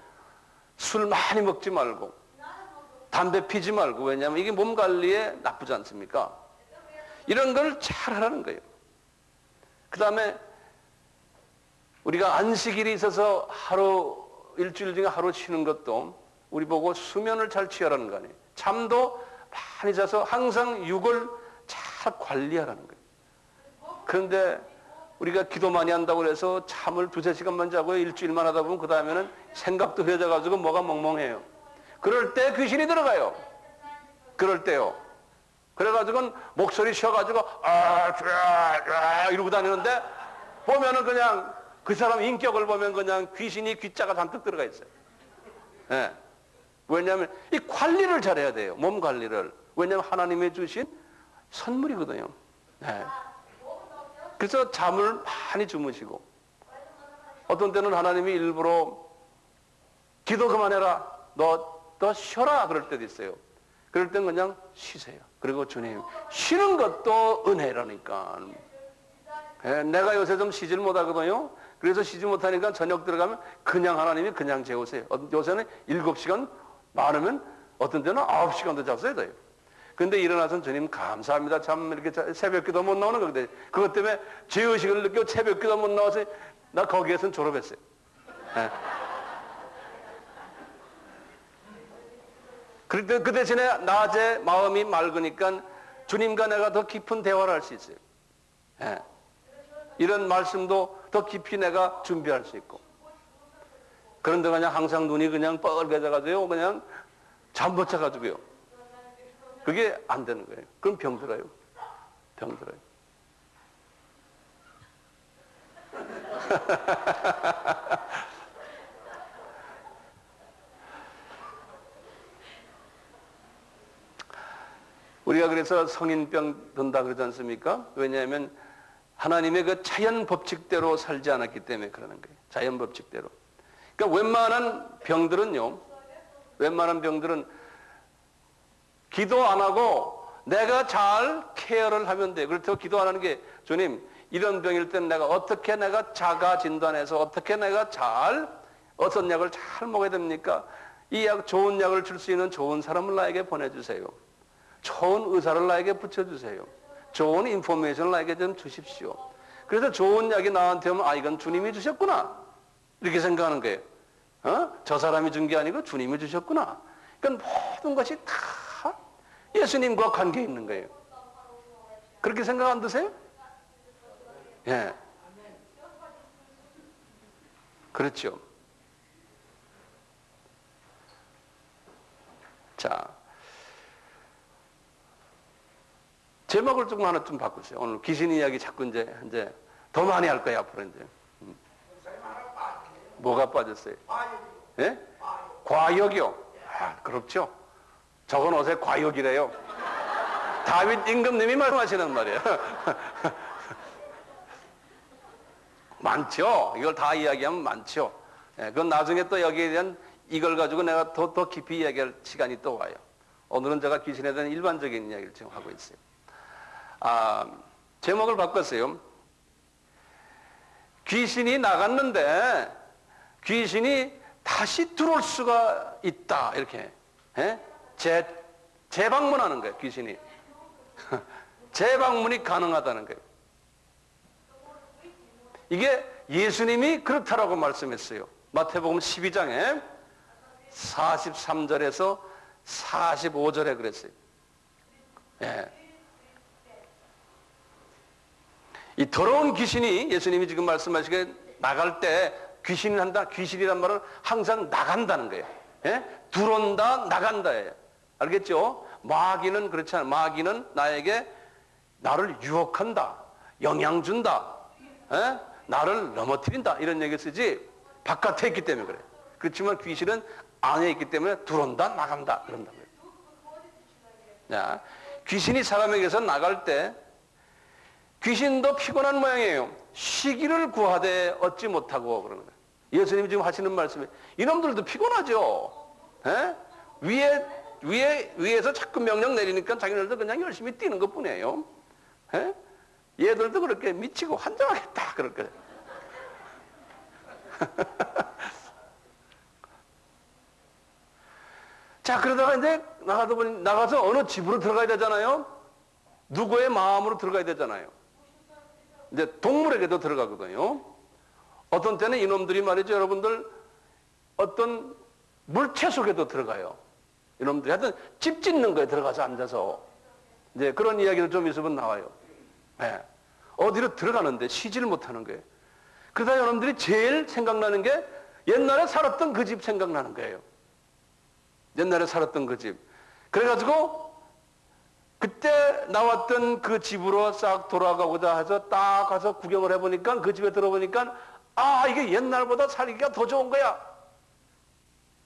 술 많이 먹지 말고 담배 피지 말고 왜냐하면 이게 몸 관리에 나쁘지 않습니까? 이런 걸 잘 하라는 거예요. 그 다음에 우리가 안식일이 있어서 일주일 중에 하루 쉬는 것도 우리 보고 수면을 잘 취하라는 거 아니에요. 잠도 많이 자서 항상 육을 잘 관리하라는 거예요. 그런데 우리가 기도 많이 한다고 해서 잠을 2-3시간만 자고 일주일만 하다 보면 그 다음에는 생각도 흐려져가지고 뭐가 멍멍해요. 그럴 때 귀신이 들어가요. 그럴 때요. 그래가지고 목소리 쉬어가지고 이러고 다니는데 보면은 그냥 그 사람 인격을 보면 그냥 귀신이 귀자가 잔뜩 들어가 있어요. 네. 왜냐하면 이 관리를 잘해야 돼요. 몸 관리를. 왜냐하면 하나님이 주신 선물이거든요. 네. 그래서 잠을 많이 주무시고 어떤 때는 하나님이 일부러 기도 그만해라. 너 쉬어라. 그럴 때도 있어요. 그럴 땐 그냥 쉬세요. 그리고 주님 쉬는 것도 은혜라니까. 네. 내가 요새 좀 쉬질 못하거든요. 그래서 쉬지 못하니까 저녁 들어가면 그냥 하나님이 그냥 재우세요. 요새는 7시간 많으면 어떤 때는 9시간도 잤어야 돼요. 근데 일어나서 주님 감사합니다. 참 이렇게 새벽기도 못 나오는 건데 그것 때문에 죄의식을 느끼고 새벽기도 못 나와서 나 거기에서는 졸업했어요. 네. 그 대신에 낮에 마음이 맑으니까 주님과 내가 더 깊은 대화를 할 수 있어요. 네. 이런 말씀도 더 깊이 내가 준비할 수 있고. 그런데 그냥 항상 눈이 그냥 뻘개져가지고 그냥 잠 못 자가지고요. 그게 안 되는 거예요. 그럼 병들어요. 병들어요. 우리가 그래서 성인병 든다 그러지 않습니까? 왜냐하면 하나님의 그 자연 법칙대로 살지 않았기 때문에 그러는 거예요. 자연 법칙대로. 그러니까 웬만한 병들은 기도 안 하고 내가 잘 케어를 하면 돼. 그렇다고 기도 안 하는 게 주님 이런 병일 때는 내가 자가 진단해서 어떻게 내가 어떤 약을 잘 먹어야 됩니까? 이 좋은 약을 줄 수 있는 좋은 사람을 나에게 보내주세요. 좋은 의사를 나에게 붙여주세요. 좋은 인포메이션을 나에게 좀 주십시오. 그래서 좋은 약이 나한테 오면 이건 주님이 주셨구나. 이렇게 생각하는 거예요. 저 사람이 준 게 아니고 주님이 주셨구나. 그러니까 모든 것이 다 예수님과 관계 있는 거예요. 그렇게 생각 안 드세요? 예. 그렇죠. 자. 제목을 조금 하나 좀 바꾸세요. 오늘 귀신 이야기 자꾸 이제 더 많이 할 거예요, 앞으로 이제. 뭐가 빠졌어요? 예? 과욕이요. 그렇죠. 저건 옷에 과욕이래요. 다윗 임금님이 말씀하시는 말이에요. 많죠. 이걸 다 이야기하면 많죠. 예, 그건 나중에 또 여기에 대한 이걸 가지고 내가 더 깊이 이야기할 시간이 또 와요. 오늘은 제가 귀신에 대한 일반적인 이야기를 지금 하고 있어요. 제목을 바꿨어요. 귀신이 나갔는데 귀신이 다시 들어올 수가 있다. 이렇게 예? 재방문하는 거예요, 귀신이. 재방문이 가능하다는 거예요. 이게 예수님이 그렇다라고 말씀했어요. 마태복음 12장에 43절에서 45절에 그랬어요. 예. 이 더러운 귀신이 예수님이 지금 말씀하시기에 나갈 때 귀신이 한다, 귀신이란 말은 항상 나간다는 거예요. 예? 들어온다, 나간다예요. 알겠죠? 마귀는 그렇지 않아요. 마귀는 나에게 나를 유혹한다, 영향 준다, 예? 나를 넘어뜨린다 이런 얘기 쓰지 바깥에 있기 때문에 그래. 그렇지만 귀신은 안에 있기 때문에 들어온다, 나간다 그런다고요. 자, 귀신이 사람에게서 나갈 때 귀신도 피곤한 모양이에요. 쉬기를 구하되 얻지 못하고 그러는 거예요. 예수님이 지금 하시는 말씀이 이놈들도 피곤하죠. 에? 위에서 자꾸 명령 내리니까 자기네들도 그냥 열심히 뛰는 것뿐이에요. 에? 얘들도 그렇게 미치고 환장하겠다 그럴 거예요. 자, 그러다가 이제 나가서 어느 집으로 들어가야 되잖아요. 누구의 마음으로 들어가야 되잖아요. 이제 동물에게도 들어가거든요. 어떤 때는 이놈들이 말이죠, 여러분들 어떤 물체 속에도 들어가요. 이놈들이 하여튼 집 짓는 거에 들어가서 앉아서 이제 그런 이야기를 좀 있으면 나와요. 네. 어디로 들어가는데 쉬지를 못하는 거예요. 그러다 여러분들이 제일 생각나는 게 옛날에 살았던 그 집 생각나는 거예요. 옛날에 살았던 그 집. 그래가지고 그때 나왔던 그 집으로 싹 돌아가고자 해서 딱 가서 구경을 해보니까 그 집에 들어보니까 아, 이게 옛날보다 살기가 더 좋은 거야.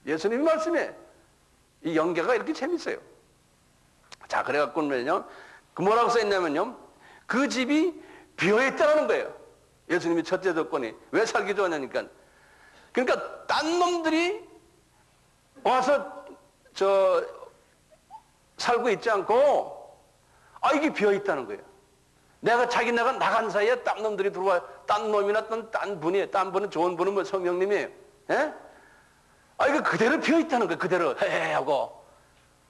예수님이 말씀해. 이 연계가 이렇게 재밌어요. 자, 그래갖고는요, 그 뭐라고 써있냐면요, 그 집이 비어있다는 거예요. 예수님이 첫째 조건이. 왜 살기 좋으냐니까. 그러니까 딴 놈들이 와서 살고 있지 않고 아, 이게 비어있다는 거예요. 자기네가 나간 사이에 딴 놈들이 들어와요. 딴 놈이나 딴 분은 좋은 분은 뭐 성령님이에요. 예? 아, 이거 그대로 비어있다는 거예요. 그대로 하고.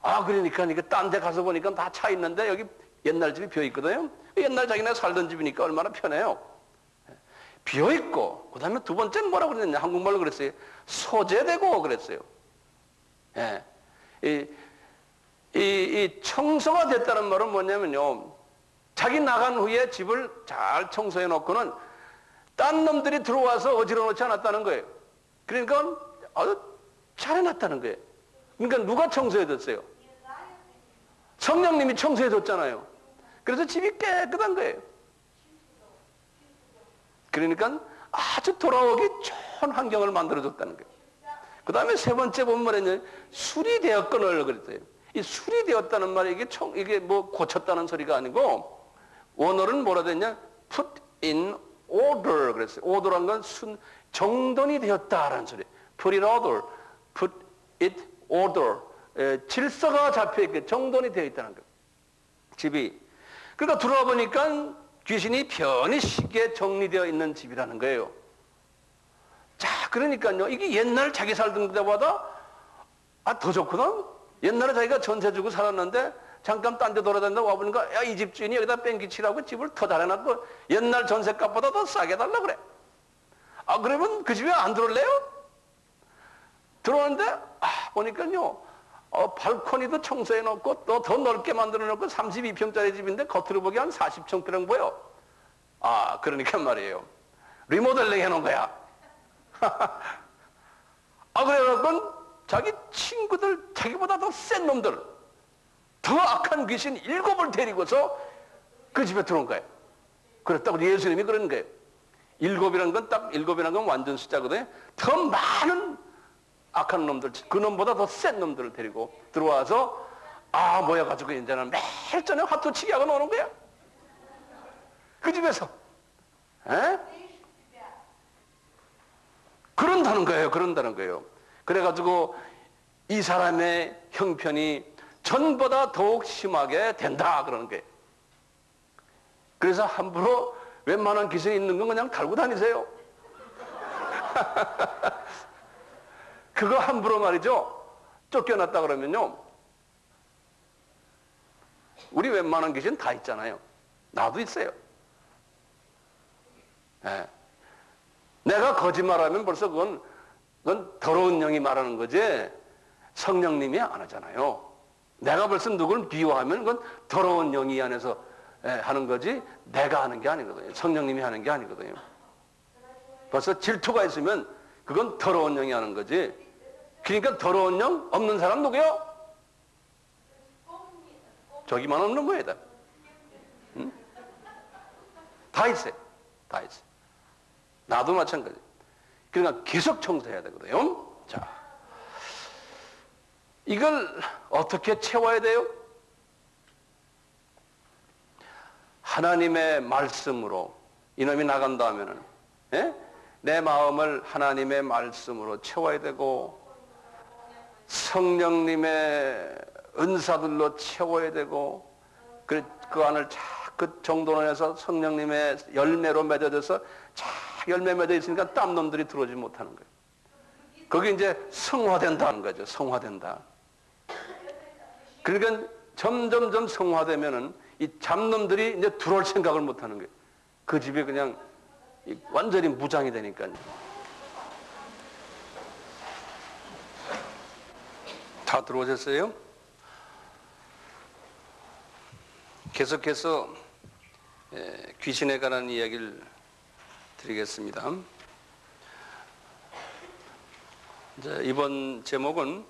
아, 그러니까 이게 딴 데 가서 보니까 다 차 있는데 여기 옛날 집이 비어있거든요. 옛날 자기네 살던 집이니까 얼마나 편해요. 비어있고, 그 다음에 두 번째는 뭐라고 그랬냐. 한국말로 그랬어요. 소재되고 그랬어요. 예. 이 청소가 됐다는 말은 뭐냐면요. 자기 나간 후에 집을 잘 청소해 놓고는 딴 놈들이 들어와서 어지러 놓지 않았다는 거예요. 그러니까 아주 잘해놨다는 거예요. 그러니까 누가 청소해 줬어요? 성령님이 청소해 줬잖아요. 그래서 집이 깨끗한 거예요. 그러니까 아주 돌아오기 좋은 환경을 만들어 줬다는 거예요. 그 다음에 세 번째 보면 말이냐, 술이 되었거늘 그랬어요. 이 술이 되었다는 말이 이게 뭐 고쳤다는 소리가 아니고 원어는 뭐라 됐냐? put in order 그랬어요. order란 건 정돈이 되었다라는 소리. put in order, put it order. 질서가 잡혀있게 정돈이 되어 있다는 거예요. 집이. 그러니까 들어와 보니까 귀신이 편히 쉽게 정리되어 있는 집이라는 거예요. 자, 그러니까요. 이게 옛날 자기 살던 데보다 더 좋거든? 옛날에 자기가 전세 주고 살았는데 잠깐 딴 데 돌아다니다 와보니까 야, 이 집 주인이 여기다 뺑기치라고 집을 더 잘해놨고 옛날 전세값보다 더 싸게 달라 그래. 아, 그러면 그 집에 안 들어올래요? 들어오는데 보니까요. 발코니도 청소해 놓고 또 더 넓게 만들어 놓고 32평짜리 집인데 겉으로 보기 한 40평처럼 보여. 그러니까 말이에요. 리모델링 해놓은 거야. 그래갖고 자기 친구들, 자기보다 더 센 놈들, 더 악한 귀신 7을 데리고서 그 집에 들어온 거예요. 그렇다고 예수님이 그런 거예요. 7이란 건 완전 숫자거든요. 더 많은 악한 놈들, 그 놈보다 더 센 놈들을 데리고 들어와서 모여가지고 이제는 매일 저녁 화투치기 하고 노는 거야. 그 집에서. 그런다는 거예요. 그래가지고 이 사람의 형편이 전보다 더욱 심하게 된다 그러는 거예요. 그래서 함부로 웬만한 귀신이 있는 건 그냥 달고 다니세요. 그거 함부로 말이죠. 쫓겨났다 그러면요, 우리 웬만한 귀신 다 있잖아요. 나도 있어요. 예. 내가 거짓말하면 벌써 그건 더러운 영이 말하는 거지 성령님이 안 하잖아요. 내가 벌써 누굴 비유하면 그건 더러운 영이 안에서 하는 거지 내가 하는 게 아니거든요. 성령님이 하는 게 아니거든요. 벌써 질투가 있으면 그건 더러운 영이 하는 거지. 그러니까 더러운 영 없는 사람 누구요? 저기만 없는 거예요. 다. 응? 다 있어요. 다 있어요. 나도 마찬가지. 그러니까 계속 청소해야 되거든요. 자, 이걸 어떻게 채워야 돼요? 하나님의 말씀으로. 이놈이 나간다 하면은, 예? 내 마음을 하나님의 말씀으로 채워야 되고, 성령님의 은사들로 채워야 되고, 그 안을 그 정돈해서 성령님의 열매로 맺어져서 열매 맺어 있으니까 땀놈들이 들어오지 못하는 거예요. 거기 이제 성화된다는 거죠. 성화된다. 그러니까 점점점 성화되면은 이 잡놈들이 이제 들어올 생각을 못하는 거예요. 그 집에 그냥 완전히 무장이 되니까요. 다 들어오셨어요? 계속해서 귀신에 관한 이야기를 드리겠습니다. 이제 이번 제목은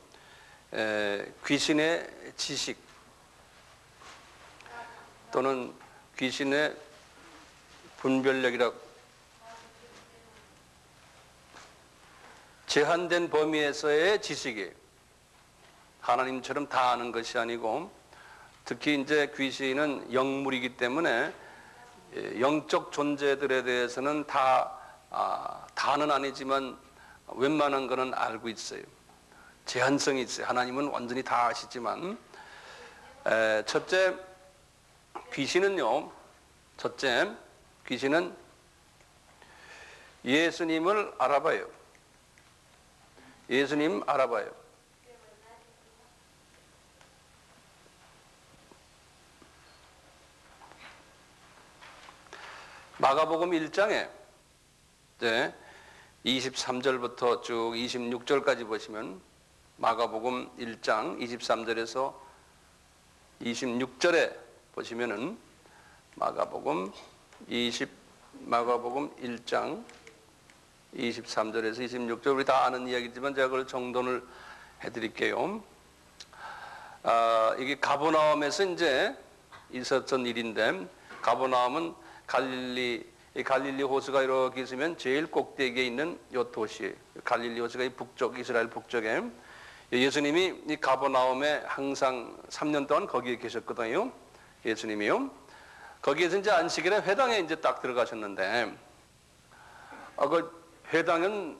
귀신의 지식 또는 귀신의 분별력이라고, 제한된 범위에서의 지식이에요. 하나님처럼 다 아는 것이 아니고, 특히 이제 귀신은 영물이기 때문에 영적 존재들에 대해서는 다는 아니지만 웬만한 거는 알고 있어요. 제한성이 있어요. 하나님은 완전히 다 아시지만, 첫째, 귀신은 예수님을 알아봐요. 예수님 알아봐요. 마가복음 1장에 23절부터 쭉 26절까지 보시면, 마가복음 1장 23절에서 26절에 보시면은 마가복음 1장 23절에서 26절, 우리 다 아는 이야기지만 제가 그걸 정돈을 해드릴게요. 이게 가버나움에서 이제 있었던 일인데, 가버나움은 갈릴리 호수가 이렇게 있으면 제일 꼭대기에 있는 요 도시, 갈릴리 호수가 이 북쪽, 이스라엘 북쪽에, 예수님이 이 가버나움에 항상 3년 동안 거기에 계셨거든요. 예수님이요. 거기에서 이제 안식일에 회당에 이제 딱 들어가셨는데, 그 회당은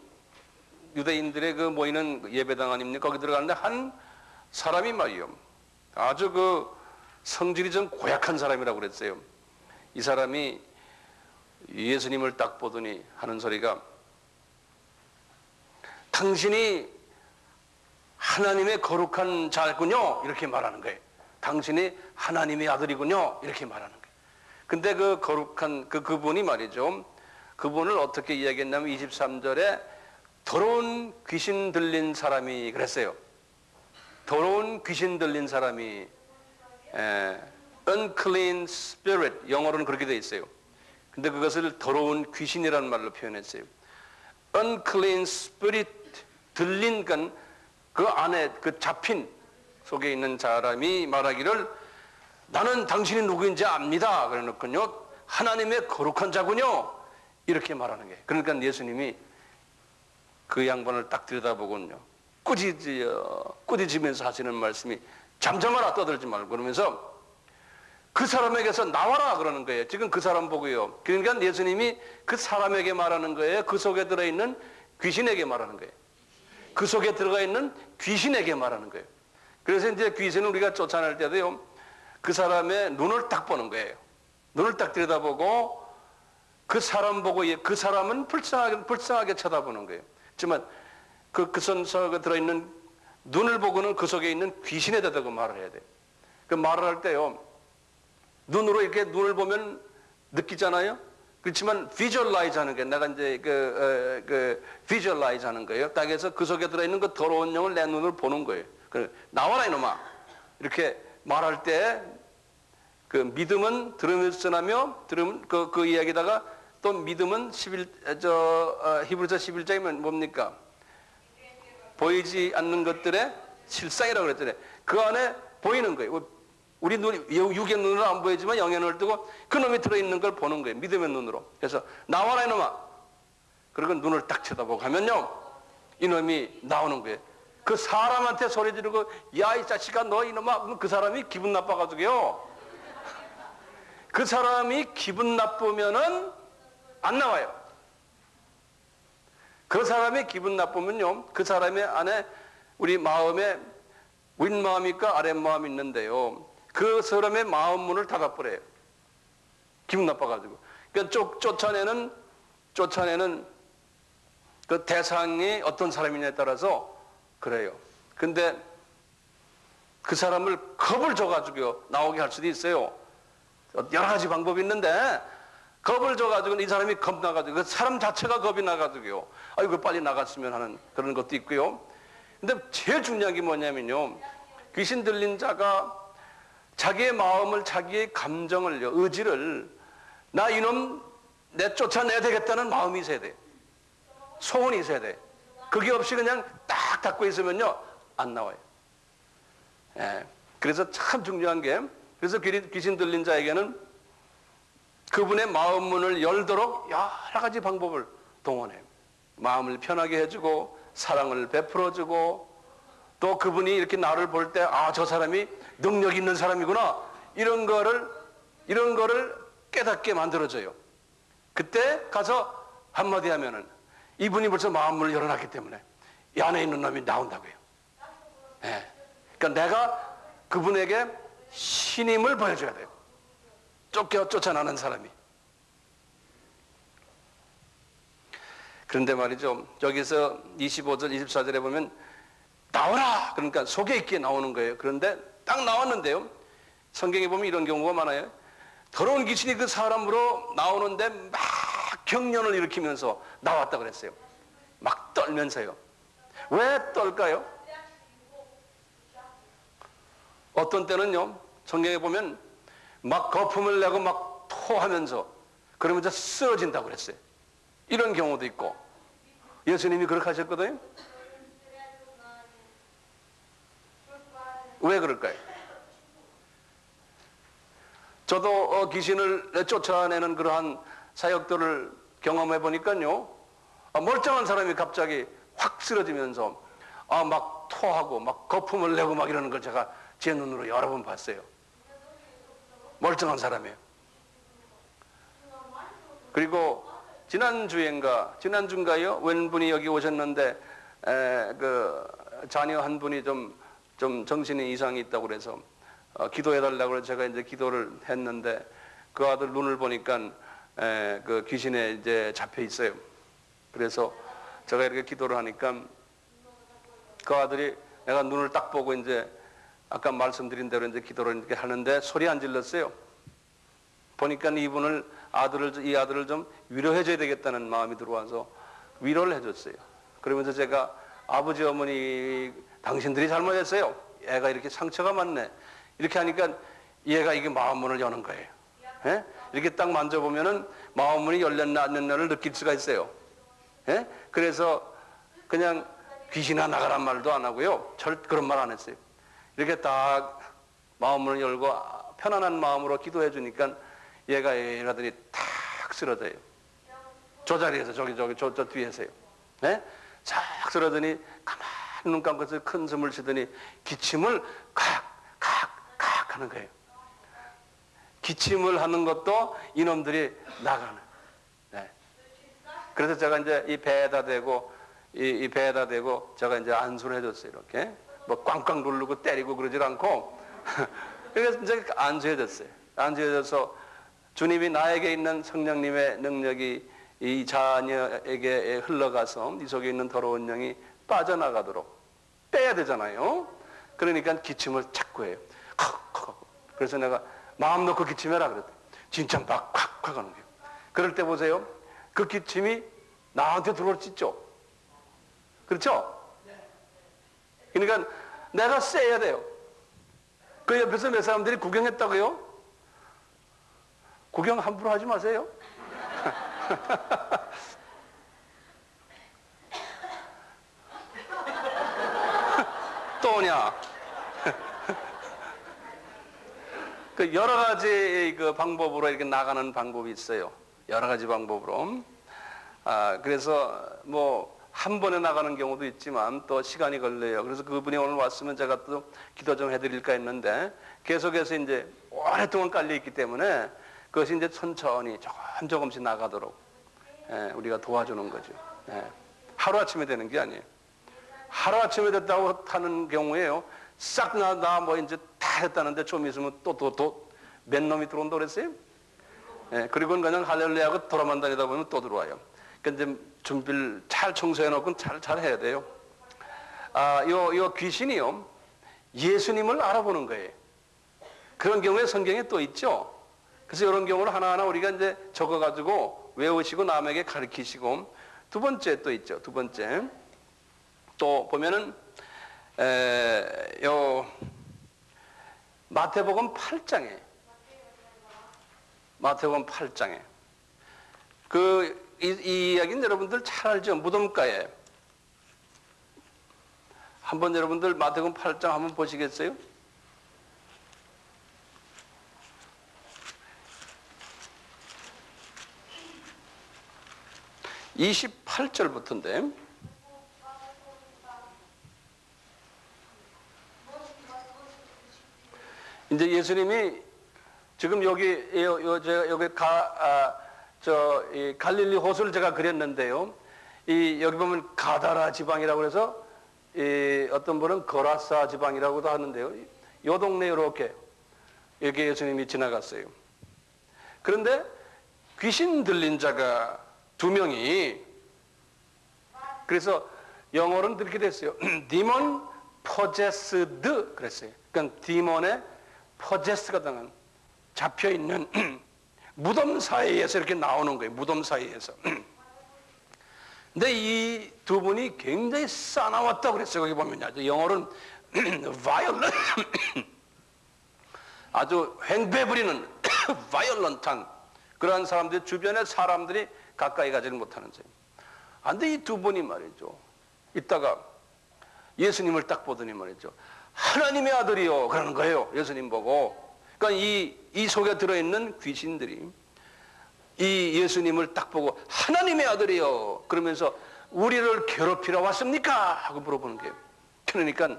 유대인들의 그 모이는 예배당 아닙니까? 거기 들어가는데 한 사람이 말이요, 아주 그 성질이 좀 고약한 사람이라고 그랬어요. 이 사람이 예수님을 딱 보더니 하는 소리가, 당신이 하나님의 거룩한 자군요, 이렇게 말하는 거예요. 당신이 하나님의 아들이군요, 이렇게 말하는 거예요. 근데 그 거룩한 그분이 말이죠, 그분을 어떻게 이야기했냐면 23절에 더러운 귀신 들린 사람이 그랬어요. 더러운 귀신 들린 사람이, unclean spirit, 영어로는 그렇게 되어 있어요. 근데 그것을 더러운 귀신이라는 말로 표현했어요. unclean spirit, 들린 건 그 안에 그 잡힌 속에 있는 사람이 말하기를, 나는 당신이 누구인지 압니다. 그래 놓고요, 하나님의 거룩한 자군요, 이렇게 말하는 거예요. 그러니까 예수님이 그 양반을 딱 들여다보고는요, 꾸짖으면서 하시는 말씀이, 잠잠하라, 떠들지 말고, 그러면서 그 사람에게서 나와라 그러는 거예요. 지금 그 사람 보고요. 그러니까 예수님이 그 사람에게 말하는 거예요. 그 속에 들어있는 귀신에게 말하는 거예요. 그 속에 들어가 있는 귀신에게 말하는 거예요. 그래서 이제 귀신을 우리가 쫓아낼 때도요, 그 사람의 눈을 딱 보는 거예요. 눈을 딱 들여다보고 그 사람 보고, 그 사람은 불쌍하게 쳐다보는 거예요. 하지만 그 손 속에 들어있는 눈을 보고는 그 속에 있는 귀신에 대다고 말을 해야 돼. 그 말을 할 때요, 눈으로 이렇게 눈을 보면 느끼잖아요. 그렇지만 visualize 하는 게 내가 이제 visualize 하는 거예요. 딱 해서 그 속에 들어있는 그 더러운 영을 내 눈으로 보는 거예요. 나와라 이놈아 이렇게 말할 때 그 믿음은 들으면서 전하며 들으면 그 이야기다가 또 믿음은 히브리서 11장이면 뭡니까? 보이지 않는 것들의 실상이라고 그랬잖아요. 그 안에 보이는 거예요. 우리 눈이 육의 눈으로 안 보이지만 영의 눈을 뜨고 그 놈이 들어있는 걸 보는 거예요. 믿음의 눈으로. 그래서 나와라 이놈아. 그리고 눈을 딱 쳐다보고 하면요, 이놈이 나오는 거예요. 그 사람한테 소리 지르고 야 이 자식아 너 이놈아, 그 사람이 기분 나빠가지고요, 그 사람이 기분 나쁘면은 안 나와요. 그 사람이 기분 나쁘면요, 그 사람의 안에 우리 마음에 윗마음일까 아랫마음이 있는데요, 그 사람의 마음 문을 닫아버려요. 기분 나빠가지고. 그러니까 쫓아내는 그 대상이 어떤 사람이냐에 따라서 그래요. 근데 그 사람을 겁을 줘가지고 나오게 할 수도 있어요. 여러 가지 방법이 있는데 겁을 줘가지고 이 사람이 겁나가지고 그 사람 자체가 겁이 나가지고요, 아이고 빨리 나갔으면 하는 그런 것도 있고요. 근데 제일 중요한 게 뭐냐면요, 귀신 들린 자가 자기의 마음을, 자기의 감정을요, 의지를 나 이놈 내 쫓아내야 되겠다는 마음이 있어야 돼. 소원이 있어야 돼. 그게 없이 그냥 딱 닫고 있으면요 안 나와요. 예. 그래서 참 중요한 게, 그래서 귀신 들린 자에게는 그분의 마음 문을 열도록 여러 가지 방법을 동원해요. 마음을 편하게 해주고 사랑을 베풀어주고 또 그분이 이렇게 나를 볼 때 아, 저 사람이 능력 있는 사람이구나, 이런 거를 깨닫게 만들어줘요. 그때 가서 한마디 하면은 이분이 벌써 마음을 열어놨기 때문에 이 안에 있는 놈이 나온다고요. 예. 그러니까 내가 그분에게 신임을 보여줘야 돼요. 쫓아나는 사람이. 그런데 말이죠, 여기서 25절 24절에 보면 나오라, 그러니까 속에 있게 나오는 거예요. 그런데 딱 나왔는데요, 성경에 보면 이런 경우가 많아요. 더러운 귀신이 그 사람으로 나오는데 막 경련을 일으키면서 나왔다 그랬어요. 막 떨면서요. 왜 떨까요? 어떤 때는요, 성경에 보면 막 거품을 내고 막 토하면서 그러면서 쓰러진다고 그랬어요. 이런 경우도 있고, 예수님이 그렇게 하셨거든요. 왜 그럴까요? 저도 귀신을 쫓아내는 그러한 사역들을 경험해 보니까요, 멀쩡한 사람이 갑자기 확 쓰러지면서 막 토하고 막 거품을 내고 막 이러는 걸 제가 제 눈으로 여러 번 봤어요. 멀쩡한 사람이에요. 그리고 지난주인가요? 웬분이 여기 오셨는데 그 자녀 한 분이 좀 정신에 이상이 있다고 그래서 기도해달라고 해서 제가 이제 기도를 했는데 그 아들 눈을 보니까 그 귀신에 이제 잡혀 있어요. 그래서 제가 이렇게 기도를 하니까 그 아들이 내가 눈을 딱 보고 이제 아까 말씀드린 대로 이제 기도를 이렇게 하는데 소리 안 질렀어요. 보니까 이 아들을 좀 위로해줘야 되겠다는 마음이 들어와서 위로를 해줬어요. 그러면서 제가 아버지 어머니 당신들이 잘못했어요. 애가 이렇게 상처가 많네. 이렇게 하니까 얘가 이게 마음문을 여는 거예요. 예? 이렇게 딱 만져보면은 마음문이 열렸나 안 열렸나를 느낄 수가 있어요. 예? 그래서 그냥 귀신아 나가란 말도 안 하고요. 그런 말 안 했어요. 이렇게 딱 마음문을 열고 편안한 마음으로 기도해 주니까 얘가들이 탁 쓰러져요. 저 자리에서 저 뒤에서요. 네? 싹 쓰러더니 가만히 눈 감고서 큰 숨을 쉬더니 기침을 칵 하는 거예요. 기침을 하는 것도 이놈들이 나가는. 네. 그래서 제가 이제 이 배에다 대고 제가 이제 안수를 해줬어요. 이렇게 뭐 꽝꽝 누르고 때리고 그러질 않고 그래서 이제 안수해줬어요. 안수해줘서 주님이 나에게 있는 성령님의 능력이 이 자녀에게 흘러가서 이 속에 있는 더러운 영이 빠져나가도록 빼야 되잖아요. 그러니까 기침을 자꾸 해요. 그래서 내가 마음 놓고 기침해라 그랬더니 진짜 막 콱콱 하는 거예요. 그럴 때 보세요. 그 기침이 나한테 들어올 수 있죠. 그렇죠? 그러니까 내가 세야 돼요. 그 옆에서 몇 사람들이 구경했다고요? 구경 함부로 하지 마세요. 또 오냐? 그 여러 가지 그 방법으로 이렇게 나가는 방법이 있어요. 여러 가지 방법으로. 그래서 뭐 한 번에 나가는 경우도 있지만 또 시간이 걸려요. 그래서 그분이 오늘 왔으면 제가 또 기도 좀 해드릴까 했는데 계속해서 이제 오랫동안 깔려 있기 때문에 그것이 이제 천천히 조금씩 나가도록 우리가 도와주는 거죠. 하루아침에 되는 게 아니에요. 하루아침에 됐다고 하는 경우에요. 싹 나 뭐 이제 다 했다는데 좀 있으면 또 몇 놈이 들어온다고 그랬어요? 그리고는 그냥 할렐루야하고 돌아만 다니다 보면 또 들어와요. 그러니까 이제 준비를 잘 청소해 놓고 잘 해야 돼요. 요 귀신이요. 예수님을 알아보는 거예요. 그런 경우에 성경에 또 있죠. 그래서 이런 경우를 하나하나 우리가 이제 적어가지고 외우시고 남에게 가르치시고 두 번째 또 있죠. 두 번째. 또 보면은 요 마태복음 8장에 이 이야기는 여러분들 잘 알죠. 무덤가에 한번 여러분들 마태복음 8장 한번 보시겠어요? (28절부터인데) 이제 예수님이 지금 여기 갈릴리 호수를 제가 그렸는데요. 여기 보면 가다라 지방이라고 해서 어떤 분은 거라사 지방이라고도 하는데요. 요 동네 이렇게 예수님이 지나갔어요. 그런데 귀신 들린 자가 2명이, 그래서 영어로는 이렇게 됐어요. demon possessed 그랬어요. 그러니까 디몬의 possess가 당한 잡혀있는 무덤 사이에서 이렇게 나오는 거예요. 무덤 사이에서. 근데 이 두 분이 굉장히 싸나웠다고 그랬어요. 거기 보면 아주 영어로는 violent 아주 횡배 부리는 violent한 그러한 사람들, 주변에 사람들이 가까이 가지를 못하는 셈. 근데 이 두 분이 말이죠. 이따가 예수님을 딱 보더니 말이죠. 하나님의 아들이요 그러는 거예요. 예수님 보고. 그러니까 이 속에 들어있는 귀신들이 이 예수님을 딱 보고 하나님의 아들이요 그러면서 우리를 괴롭히러 왔습니까? 하고 물어보는 거예요. 그러니까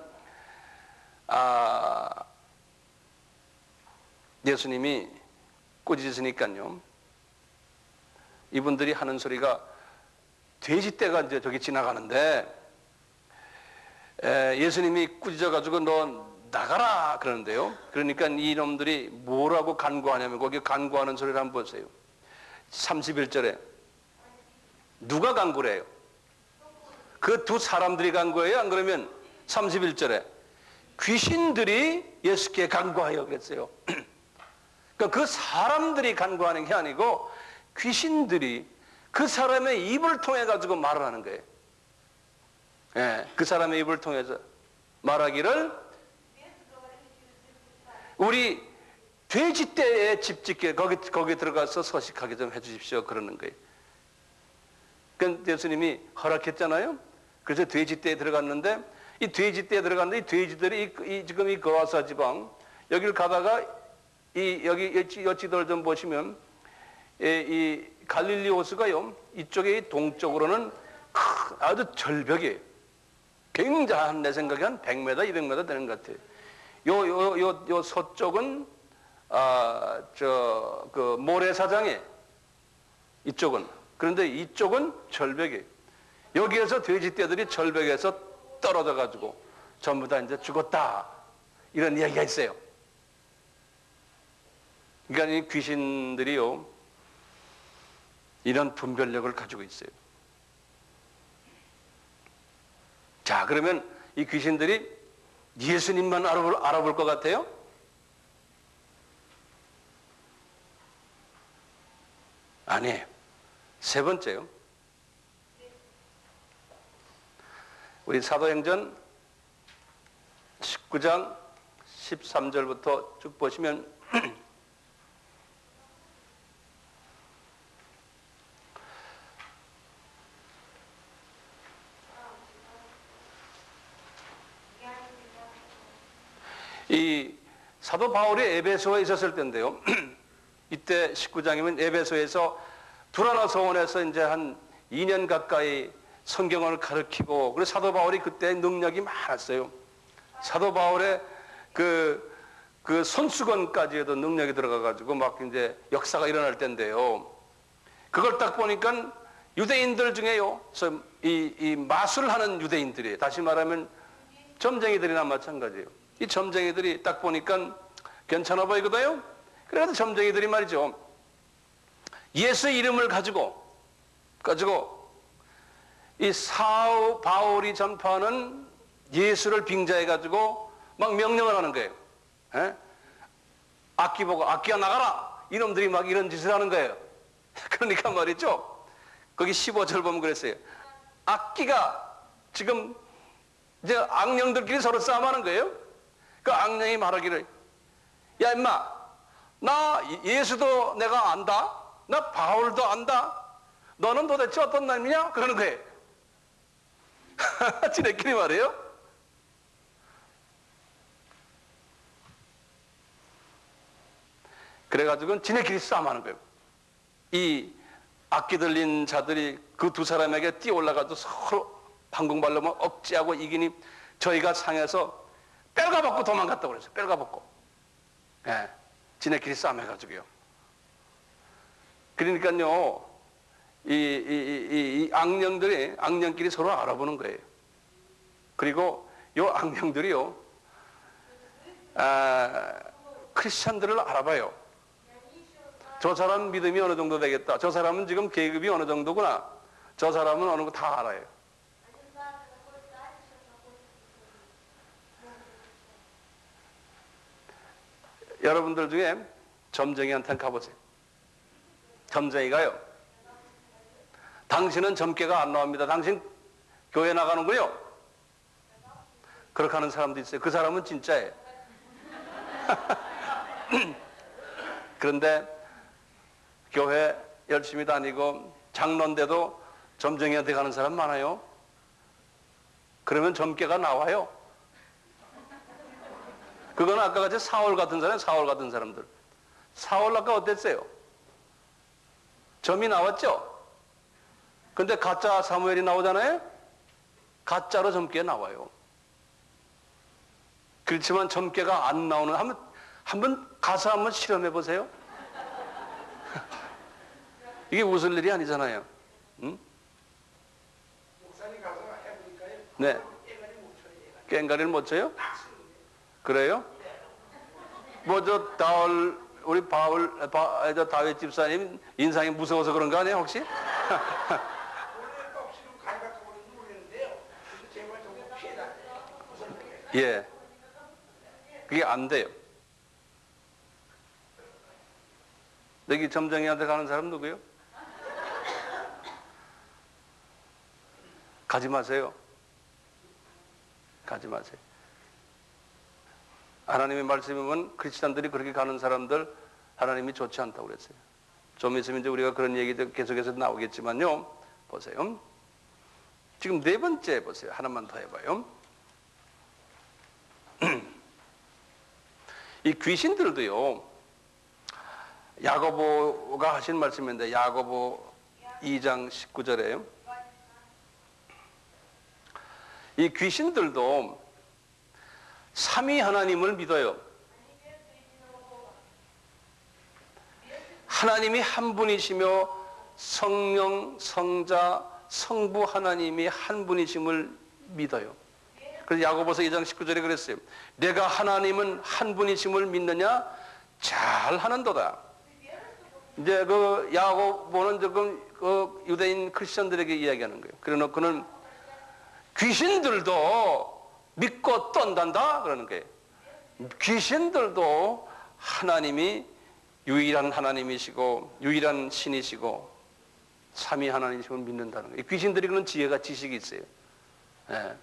예수님이 꾸짖으니까요. 이분들이 하는 소리가 돼지떼가 이제 저기 지나가는데 예수님이 꾸짖어가지고 너 나가라 그러는데요. 그러니까 이놈들이 뭐라고 간구하냐면 거기 간구하는 소리를 한번 보세요. 31절에 누가 간구를 해요? 그 두 사람들이 간구해요? 안 그러면 31절에 귀신들이 예수께 간구하여 그랬어요. 그러니까 그 사람들이 간구하는 게 아니고 귀신들이 그 사람의 입을 통해 가지고 말을 하는 거예요. 그 사람의 입을 통해서 말하기를 우리 돼지떼에 집 짓게 거기 들어가서 서식하게 좀 해주십시오 그러는 거예요. 그러니까 예수님이 허락했잖아요. 그래서 돼지떼에 들어갔는데 이 돼지떼에 들어갔는데 이 돼지들이 지금 이 거라사 지방 여기를 가다가 여기 여치들 좀 보시면 이 갈릴리 호수가요 이쪽에 동쪽으로는 아주 절벽이에요. 굉장한 내 생각에 한 100m, 200m 되는 것 같아요. 요 서쪽은 그 모래사장에 이쪽은. 그런데 이쪽은 절벽이에요. 여기에서 돼지떼들이 절벽에서 떨어져 가지고 전부 다 이제 죽었다. 이런 이야기가 있어요. 그러니까 이 귀신들이요 이런 분별력을 가지고 있어요. 자, 그러면 이 귀신들이 예수님만 알아볼 것 같아요? 아니에요. 세 번째요. 우리 사도행전 19장 13절부터 쭉 보시면 이 사도 바울이 에베소에 있었을 때인데요. 이때 19장이면 에베소에서 두라노 서원에서 이제 한 2년 가까이 성경을 가르치고, 그리고 사도 바울이 그때 능력이 많았어요. 사도 바울의 그 손수건까지도 능력이 들어가가지고 막 이제 역사가 일어날 때인데요. 그걸 딱 보니까 유대인들 중에요, 이 마술하는 유대인들이에요. 다시 말하면 점쟁이들이나 마찬가지예요. 이 점쟁이들이 딱 보니까 괜찮아 보이거든요. 그래서 점쟁이들이 말이죠, 예수 이름을 가지고 이 사도 바울이 전파하는 예수를 빙자해 가지고 막 명령을 하는 거예요. 에? 악기 보고 악기야 나가라, 이놈들이 막 이런 짓을 하는 거예요. 그러니까 말이죠, 거기 15절 보면 그랬어요. 악기가 지금 이제 악령들끼리 서로 싸움하는 거예요. 그 악령이 말하기를, 야 임마, 나 예수도 내가 안다, 나 바울도 안다, 너는 도대체 어떤 놈이냐? 그러는 거예요. 지네끼리 말해요. 그래가지고 지네끼리 싸움하는 거예요. 이 악기 들린 자들이 그 두 사람에게 뛰어 올라가서 서로 방궁발로 막 억제하고 이기니 저희가 상해서 뺄가벗고 도망갔다고 그랬어요. 뺄가벗고. 예, 지네끼리 싸움해가지고요. 그러니까요, 이 악령끼리 서로 알아보는 거예요. 그리고 요 악령들이요, 크리스찬들을 알아봐요. 저 사람 믿음이 어느 정도 되겠다, 저 사람은 지금 계급이 어느 정도구나, 저 사람은 어느 거 다 알아요. 여러분들 중에 점쟁이한테 가보세요. 점쟁이가요, 당신은 점괘가 안 나옵니다, 당신 교회 나가는군요, 그렇게 하는 사람도 있어요. 그 사람은 진짜예요. 그런데 교회 열심히 다니고 장로인데도 점쟁이한테 가는 사람 많아요. 그러면 점괘가 나와요. 그건 아까 같이 사울 같은 사람들. 사울 아까 어땠어요? 점이 나왔죠? 근데 가짜 사무엘이 나오잖아요? 가짜로 점괘 나와요. 그렇지만 점괘가 안 나오는, 한번 가서 한번 실험해 보세요. 이게 웃을 일이 아니잖아요. 응? 목사님 가서 해보니까요. 네. 깽가리를 못 쳐요? 그래요? 뭐 저 우리 다윗 집사님 인상이 무서워서 그런 거 아니에요 혹시? 원래 억지로 갈각하고는 모르겠는데요. 그래서 제발 좀 피해라. 예. 그게 안 돼요. 여기 점쟁이한테 가는 사람 누구요? 가지 마세요. 가지 마세요. 하나님의 말씀에 보면 크리스찬들이 그렇게 가는 사람들 하나님이 좋지 않다고 그랬어요. 좀 있으면 이제 우리가 그런 얘기도 계속해서 나오겠지만요. 보세요. 지금 네 번째 보세요. 하나만 더 해봐요. 이 귀신들도요, 야고보가 하신 말씀인데 야고보 2장 19절에요. 이 귀신들도 삼위 하나님을 믿어요. 하나님이 한 분이시며 성령, 성자, 성부 하나님이 한 분이심을 믿어요. 그래서 야고보서 2장 19절에 그랬어요. 내가 하나님은 한 분이심을 믿느냐? 잘 하는도다. 이제 그 야고보는 조금 그 유대인 크리스천들에게 이야기하는 거예요. 그래 놓고는 귀신들도 믿고 떤단다 그러는 거예요. 귀신들도 하나님이 유일한 하나님이시고 유일한 신이시고 삼위 하나님이시고 믿는다는 거예요. 귀신들이 그런 지혜가 지식이 있어요. 예.